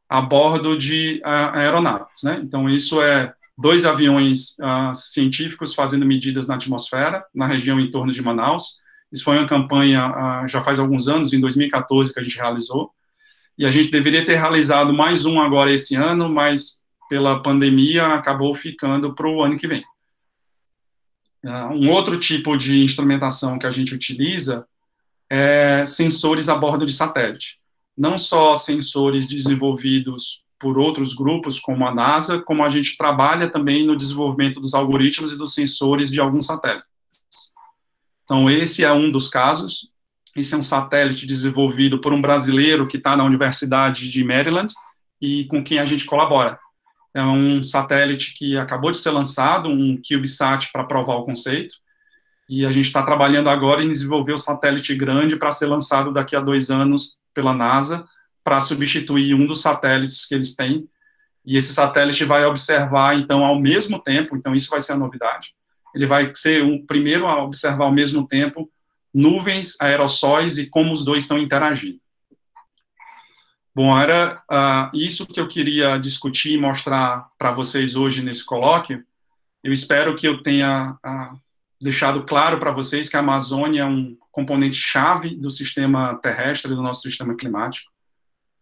a bordo de aeronaves, né? Então, isso é 2 aviões científicos fazendo medidas na atmosfera, na região em torno de Manaus. Isso foi uma campanha já faz alguns anos, em 2014, que a gente realizou, e a gente deveria ter realizado mais um agora esse ano, mas pela pandemia acabou ficando para o ano que vem. Um outro tipo de instrumentação que a gente utiliza é sensores a bordo de satélite. Não só sensores desenvolvidos por outros grupos, como a NASA, como a gente trabalha também no desenvolvimento dos algoritmos e dos sensores de alguns satélites. Então, esse é um dos casos. Esse é um satélite desenvolvido por um brasileiro que está na Universidade de Maryland e com quem a gente colabora. É um satélite que acabou de ser lançado, um CubeSat, para provar o conceito, e a gente está trabalhando agora em desenvolver o satélite grande para ser lançado daqui a 2 anos pela NASA, para substituir um dos satélites que eles têm, e esse satélite vai observar, então, ao mesmo tempo, então isso vai ser a novidade, ele vai ser o primeiro a observar ao mesmo tempo nuvens, aerossóis e como os dois estão interagindo. Bom, era isso que eu queria discutir e mostrar para vocês hoje nesse colóquio. Eu espero que eu tenha deixado claro para vocês que a Amazônia é um componente-chave do sistema terrestre, do nosso sistema climático,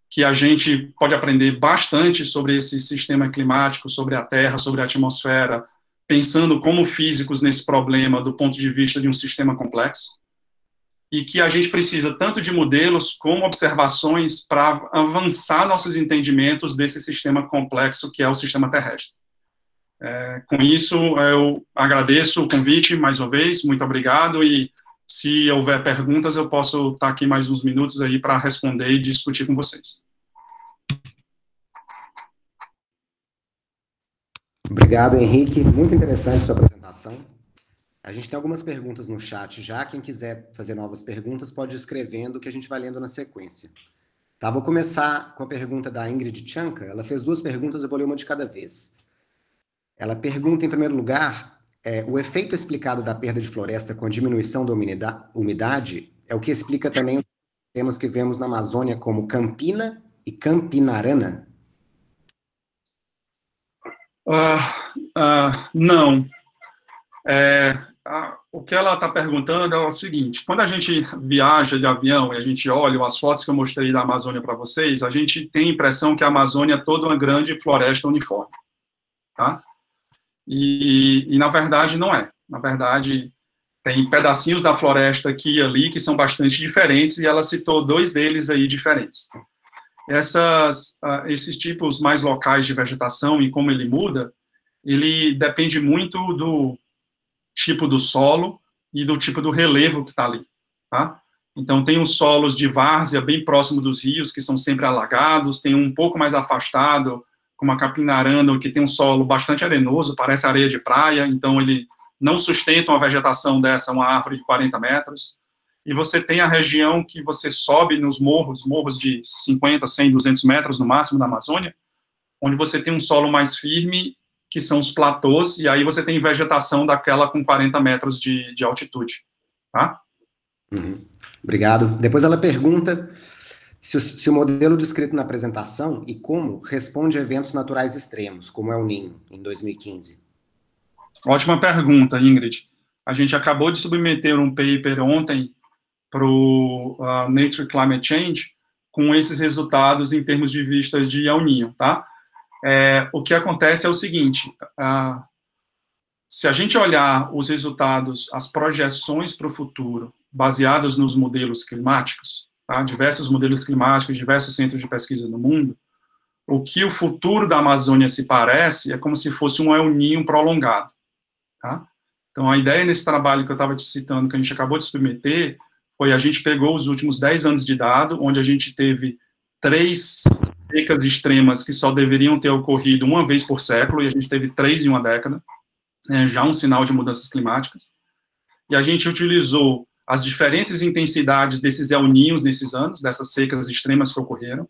que a gente pode aprender bastante sobre esse sistema climático, sobre a Terra, sobre a atmosfera, pensando como físicos nesse problema do ponto de vista de um sistema complexo, e que a gente precisa tanto de modelos como observações para avançar nossos entendimentos desse sistema complexo que é o sistema terrestre. Com isso, eu agradeço o convite mais uma vez, muito obrigado, e se houver perguntas, eu posso estar aqui mais uns minutos aí para responder e discutir com vocês. Obrigado, Henrique. Muito interessante a sua apresentação. A gente tem algumas perguntas no chat já. Quem quiser fazer novas perguntas pode ir escrevendo, que a gente vai lendo na sequência. Tá, vou começar com a pergunta da Ingrid Chanca. Ela fez 2 perguntas, eu vou ler uma de cada vez. Ela pergunta, em primeiro lugar, o efeito explicado da perda de floresta com a diminuição da umidade é o que explica também os temas que vemos na Amazônia como Campina e Campinarana? Não. O que ela está perguntando é o seguinte: quando a gente viaja de avião e a gente olha as fotos que eu mostrei da Amazônia para vocês, a gente tem a impressão que a Amazônia é toda uma grande floresta uniforme, tá? E na verdade não é. Na verdade, tem pedacinhos da floresta aqui e ali que são bastante diferentes, e ela citou 2 deles aí diferentes. Esses tipos mais locais de vegetação e como ele muda, ele depende muito do tipo do solo e do tipo do relevo que está ali, tá? Então, tem os solos de várzea bem próximo dos rios, que são sempre alagados, tem um pouco mais afastado, como a Campinarana, que tem um solo bastante arenoso, parece areia de praia, então ele não sustenta uma vegetação dessa, uma árvore de 40 metros. E você tem a região que você sobe nos morros de 50, 100, 200 metros no máximo na Amazônia, onde você tem um solo mais firme, que são os platôs, e aí você tem vegetação daquela com 40 metros de altitude, tá? Obrigado. Depois ela pergunta se o modelo descrito na apresentação e como responde a eventos naturais extremos, como é o Ninho, em 2015. Ótima pergunta, Ingrid. A gente acabou de submeter um paper ontem para o Nature Climate Change com esses resultados em termos de vistas de El Niño, tá? O que acontece é o seguinte: se a gente olhar os resultados, as projeções para o futuro, baseadas nos modelos climáticos, tá? Diversos modelos climáticos, diversos centros de pesquisa no mundo, o que o futuro da Amazônia se parece é como se fosse um El Niño prolongado, tá? Então, a ideia nesse trabalho que eu estava te citando, que a gente acabou de submeter, foi a gente pegou os últimos 10 anos de dado, onde a gente teve 3 secas extremas que só deveriam ter ocorrido uma vez por século, e a gente teve 3 em uma década, já um sinal de mudanças climáticas. E a gente utilizou as diferentes intensidades desses El Niños nesses anos, dessas secas extremas que ocorreram,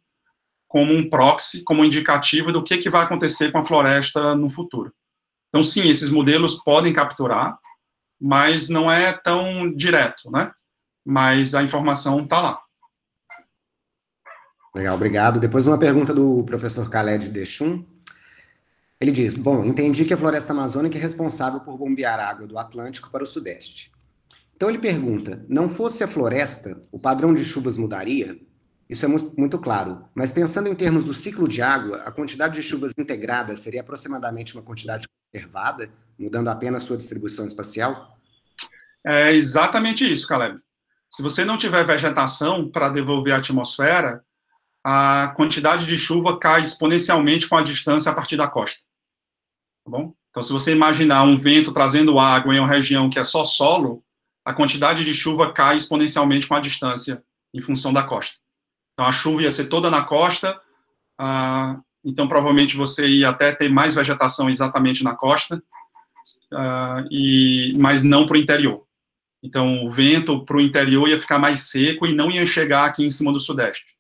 como um proxy, como um indicativo do que vai acontecer com a floresta no futuro. Então, sim, esses modelos podem capturar, mas não é tão direto, né? Mas a informação está lá. Legal, obrigado. Depois uma pergunta do professor Khaled Dechum. Ele diz, bom, entendi que a floresta amazônica é responsável por bombear água do Atlântico para o Sudeste. Então ele pergunta, não fosse a floresta, o padrão de chuvas mudaria? Isso é muito claro, mas pensando em termos do ciclo de água, a quantidade de chuvas integrada seria aproximadamente uma quantidade conservada, mudando apenas sua distribuição espacial? É exatamente isso, Caleb. Se você não tiver vegetação para devolver a atmosfera, a quantidade de chuva cai exponencialmente com a distância a partir da costa. Tá bom? Então, se você imaginar um vento trazendo água em uma região que é só solo, a quantidade de chuva cai exponencialmente com a distância em função da costa. Então, a chuva ia ser toda na costa, então, provavelmente, você ia até ter mais vegetação exatamente na costa, mas não para o interior. Então, o vento para o interior ia ficar mais seco e não ia chegar aqui em cima do Sudeste.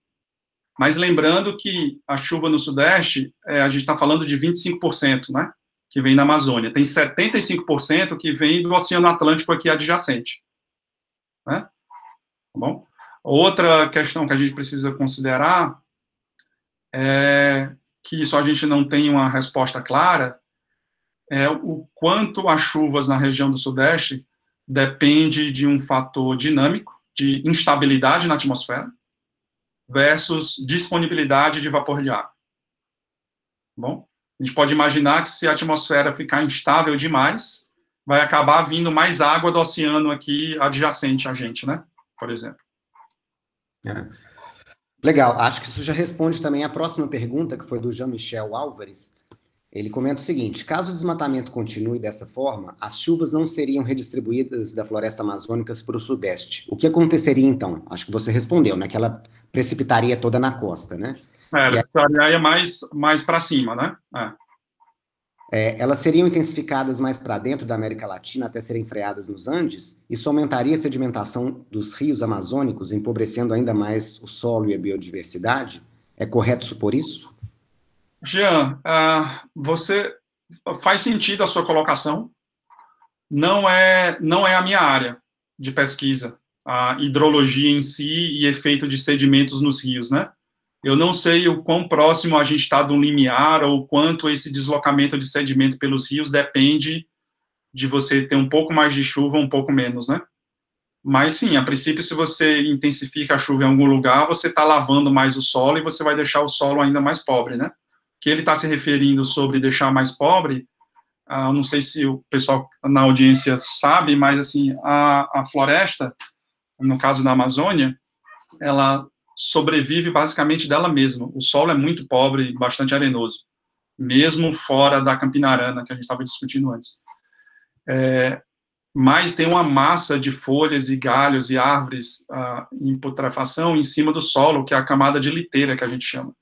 Mas lembrando que a chuva no Sudeste, a gente está falando de 25%, né, que vem na Amazônia. Tem 75% que vem do Oceano Atlântico aqui adjacente. Né? Tá bom? Outra questão que a gente precisa considerar é que isso a gente não tem uma resposta clara, é o quanto as chuvas na região do Sudeste depende de um fator dinâmico, de instabilidade na atmosfera, versus disponibilidade de vapor de água. Bom, a gente pode imaginar que se a atmosfera ficar instável demais, vai acabar vindo mais água do oceano aqui adjacente a gente, né? Por exemplo. Legal, acho que isso já responde também a próxima pergunta, que foi do Jean-Michel Álvares. Ele comenta o seguinte, caso o desmatamento continue dessa forma, as chuvas não seriam redistribuídas da floresta amazônica para o Sudeste. O que aconteceria então? Acho que você respondeu, né? Que ela precipitaria toda na costa, né? Ela precisaria mais para cima, né? Elas seriam intensificadas mais para dentro da América Latina até serem freadas nos Andes? Isso aumentaria a sedimentação dos rios amazônicos, empobrecendo ainda mais o solo e a biodiversidade? É correto supor isso? Jean, você faz sentido a sua colocação. Não é a minha área de pesquisa, a hidrologia em si e efeito de sedimentos nos rios, né? Eu não sei o quão próximo a gente está do limiar ou quanto esse deslocamento de sedimento pelos rios depende de você ter um pouco mais de chuva ou um pouco menos, né? Mas sim, a princípio, se você intensifica a chuva em algum lugar, você está lavando mais o solo e você vai deixar o solo ainda mais pobre, né? Que ele está se referindo sobre deixar mais pobre, não sei se o pessoal na audiência sabe, mas assim, a floresta, no caso da Amazônia, ela sobrevive basicamente dela mesma. O solo é muito pobre, bastante arenoso, mesmo fora da Campina-Arana, que a gente estava discutindo antes. Mas tem uma massa de folhas e galhos e árvores em putrefação em cima do solo, que é a camada de liteira, que a gente chama.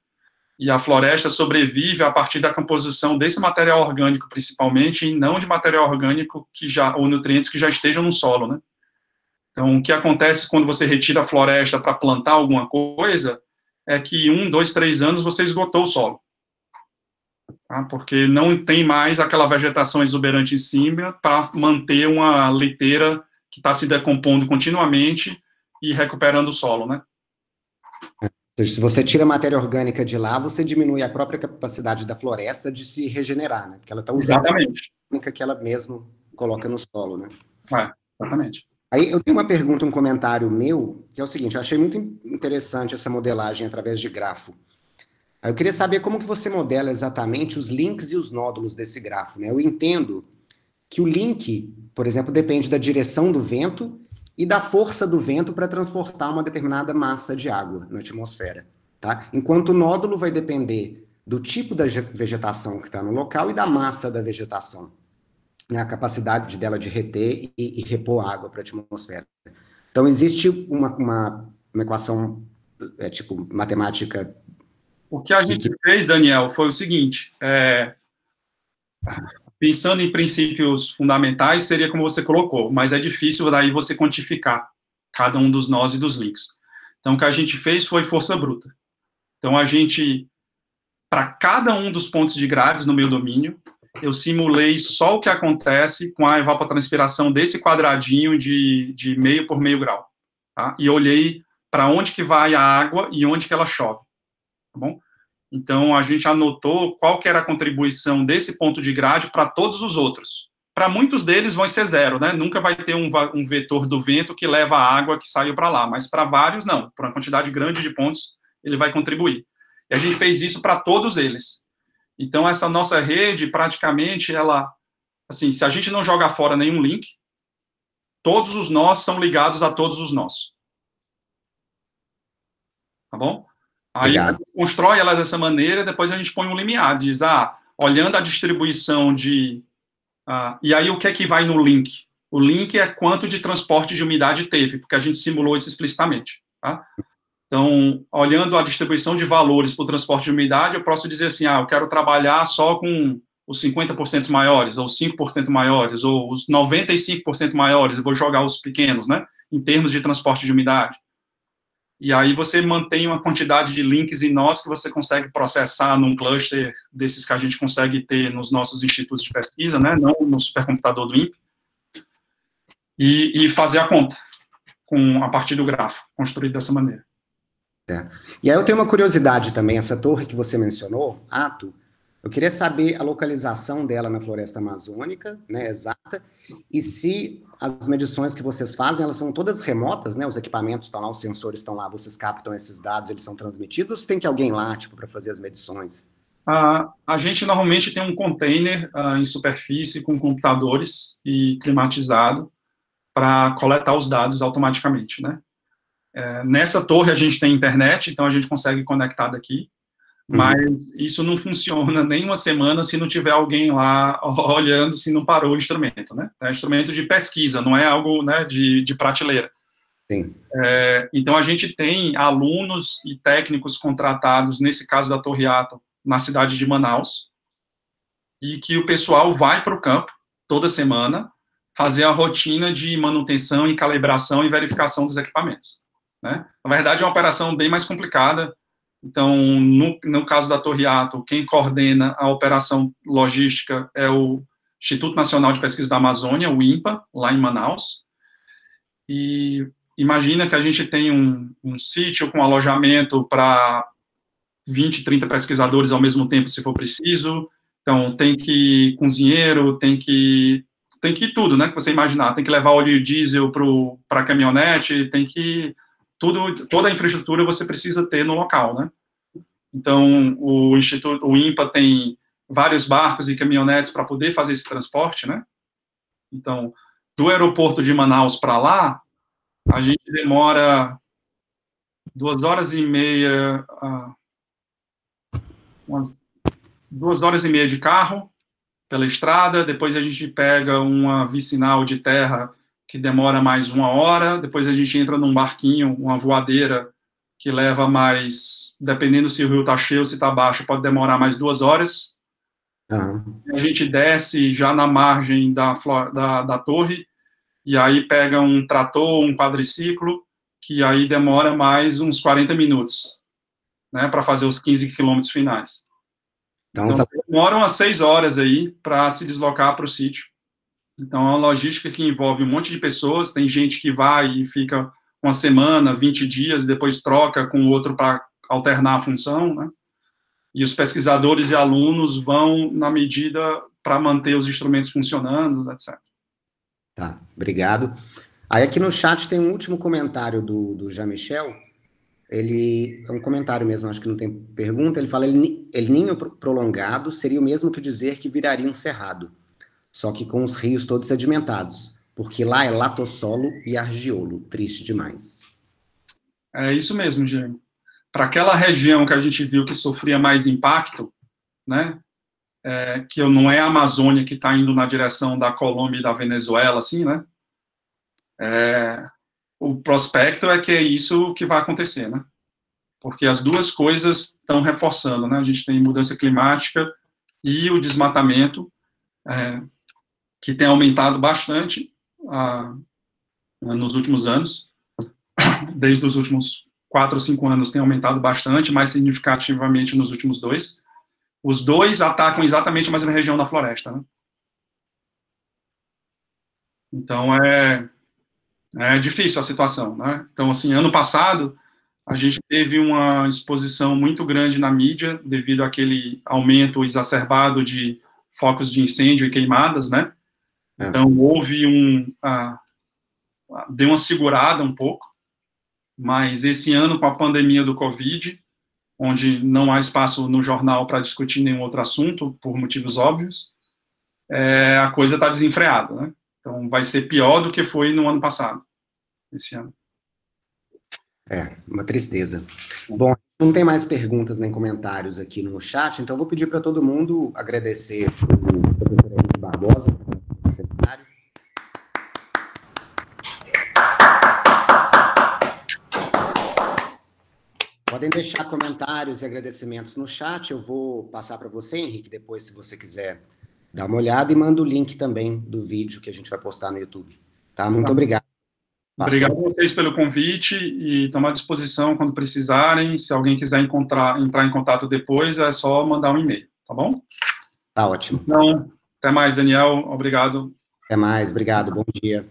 E a floresta sobrevive a partir da composição desse material orgânico, principalmente, e não de material orgânico ou nutrientes que já estejam no solo, né? Então, o que acontece quando você retira a floresta para plantar alguma coisa é que 1, 2, 3 anos você esgotou o solo. Tá? Porque não tem mais aquela vegetação exuberante em cima para manter uma liteira que está se decompondo continuamente e recuperando o solo, né? Se você tira a matéria orgânica de lá, você diminui a própria capacidade da floresta de se regenerar, né? Porque ela está usando a orgânica que ela mesma coloca no solo, né? Exatamente. Aí eu tenho uma pergunta, um comentário meu, que é o seguinte, eu achei muito interessante essa modelagem através de grafo. Aí eu queria saber como que você modela exatamente os links e os nódulos desse grafo, né? Eu entendo que o link, por exemplo, depende da direção do vento e da força do vento para transportar uma determinada massa de água na atmosfera, tá? Enquanto o nódulo vai depender do tipo da vegetação que está no local e da massa da vegetação, né, a capacidade dela de reter e repor água para a atmosfera. Então, existe uma equação tipo matemática. O que a gente fez, Daniel, foi o seguinte, pensando em princípios fundamentais, seria como você colocou, mas é difícil daí você quantificar cada um dos nós e dos links. Então, o que a gente fez foi força bruta. Então, a gente, para cada um dos pontos de grades no meu domínio, eu simulei só o que acontece com a evapotranspiração desse quadradinho de meio por meio grau. Tá? E olhei para onde que vai a água e onde que ela chove. Tá bom? Então, a gente anotou qual que era a contribuição desse ponto de grade para todos os outros. Para muitos deles vai ser zero, né? Nunca vai ter um vetor do vento que leva a água que saiu para lá, mas para vários, não. Para uma quantidade grande de pontos, ele vai contribuir. E a gente fez isso para todos eles. Então, essa nossa rede, praticamente, ela, assim, se a gente não jogar fora nenhum link, todos os nós são ligados a todos os nós. Tá bom? Aí a gente constrói ela dessa maneira, depois a gente põe um limiar, diz, olhando a distribuição de... e aí o que é que vai no link? O link é quanto de transporte de umidade teve, porque a gente simulou isso explicitamente, tá? Então, olhando a distribuição de valores para o transporte de umidade, eu posso dizer assim, eu quero trabalhar só com os 50% maiores, ou 5% maiores, ou os 95% maiores, eu vou jogar os pequenos, né, em termos de transporte de umidade. E aí você mantém uma quantidade de links e nós que você consegue processar num cluster desses que a gente consegue ter nos nossos institutos de pesquisa, né, não no supercomputador do INPE, e fazer a conta a partir do grafo, construído dessa maneira. E aí eu tenho uma curiosidade também, essa torre que você mencionou, Ato, eu queria saber a localização dela na floresta amazônica, né, exata, e se as medições que vocês fazem, elas são todas remotas, né, os equipamentos estão lá, os sensores estão lá, vocês captam esses dados, eles são transmitidos, ou tem que alguém lá, tipo, para fazer as medições? A gente normalmente tem um container em superfície com computadores e climatizado para coletar os dados automaticamente, né? Nessa torre a gente tem internet, então a gente consegue conectar daqui, mas isso não funciona nem uma semana se não tiver alguém lá olhando se não parou o instrumento, né? É instrumento de pesquisa, não é algo, né, de prateleira. Sim. Então a gente tem alunos e técnicos contratados, nesse caso da Torre Atom, na cidade de Manaus, e que o pessoal vai para o campo toda semana fazer a rotina de manutenção e calibração e verificação dos equipamentos, né? Na verdade, é uma operação bem mais complicada. Então, no caso da Torre Atom, quem coordena a operação logística é o Instituto Nacional de Pesquisa da Amazônia, o INPA, lá em Manaus. E imagina que a gente tem um sítio com alojamento para 20, 30 pesquisadores ao mesmo tempo, se for preciso. Então, tem que cozinheiro, tem que tudo, né, que você imaginar. Tem que levar óleo diesel para a caminhonete, tem que... toda a infraestrutura você precisa ter no local, né? Então, o INPA tem vários barcos e caminhonetes para poder fazer esse transporte, né? Então, do aeroporto de Manaus para lá, a gente demora 2 horas e meia, 2 horas e meia de carro pela estrada, depois a gente pega uma vicinal de terra que demora mais 1 hora, depois a gente entra num barquinho, uma voadeira, que leva mais, dependendo se o rio está cheio ou se está baixo, pode demorar mais 2 horas. A gente desce já na margem da torre, e aí pega um trator, um quadriciclo, que aí demora mais uns 40 minutos, né, para fazer os 15 quilômetros finais. Então, demoram umas 6 horas aí para se deslocar para o sítio. Então, é uma logística que envolve um monte de pessoas, tem gente que vai e fica 1 semana, 20 dias, depois troca com o outro para alternar a função, né? E os pesquisadores e alunos vão na medida para manter os instrumentos funcionando, etc. Tá, obrigado. Aí aqui no chat tem um último comentário do Jean-Michel. Ele é um comentário mesmo, acho que não tem pergunta. Ele fala: El Ninho prolongado seria o mesmo que dizer que viraria um cerrado, só que com os rios todos sedimentados, porque lá é latossolo e argiolo. Triste demais. É isso mesmo, Diego. Para aquela região que a gente viu que sofria mais impacto, né, que não é a Amazônia que está indo na direção da Colômbia e da Venezuela, assim, né, o prospecto é que é isso que vai acontecer, né, porque as duas coisas estão reforçando, né, a gente tem mudança climática e o desmatamento, que tem aumentado bastante nos últimos anos, desde os últimos 4 ou 5 anos tem aumentado bastante, mais significativamente nos últimos 2. Os dois atacam exatamente a mesma região da floresta, né? Então, é difícil a situação, né? Então, assim, ano passado, a gente teve uma exposição muito grande na mídia, devido àquele aumento exacerbado de focos de incêndio e queimadas, né? Então, houve deu uma segurada um pouco, mas esse ano, com a pandemia do Covid, onde não há espaço no jornal para discutir nenhum outro assunto, por motivos óbvios, a coisa está desenfreada, né? Então, vai ser pior do que foi no ano passado, esse ano. Uma tristeza. Bom, não tem mais perguntas nem comentários aqui no chat, então eu vou pedir para todo mundo agradecer o professor Henrique Barbosa, secretário. Podem deixar comentários e agradecimentos no chat, eu vou passar para você, Henrique, depois, se você quiser dar uma olhada, e manda o link também do vídeo que a gente vai postar no YouTube. Tá? Muito obrigado. Obrigado a vocês pelo convite e estamos à disposição quando precisarem. Se alguém quiser entrar em contato depois, é só mandar um e-mail, tá bom? Tá ótimo. Então, até mais, Daniel. Obrigado. Até mais, obrigado. Bom dia.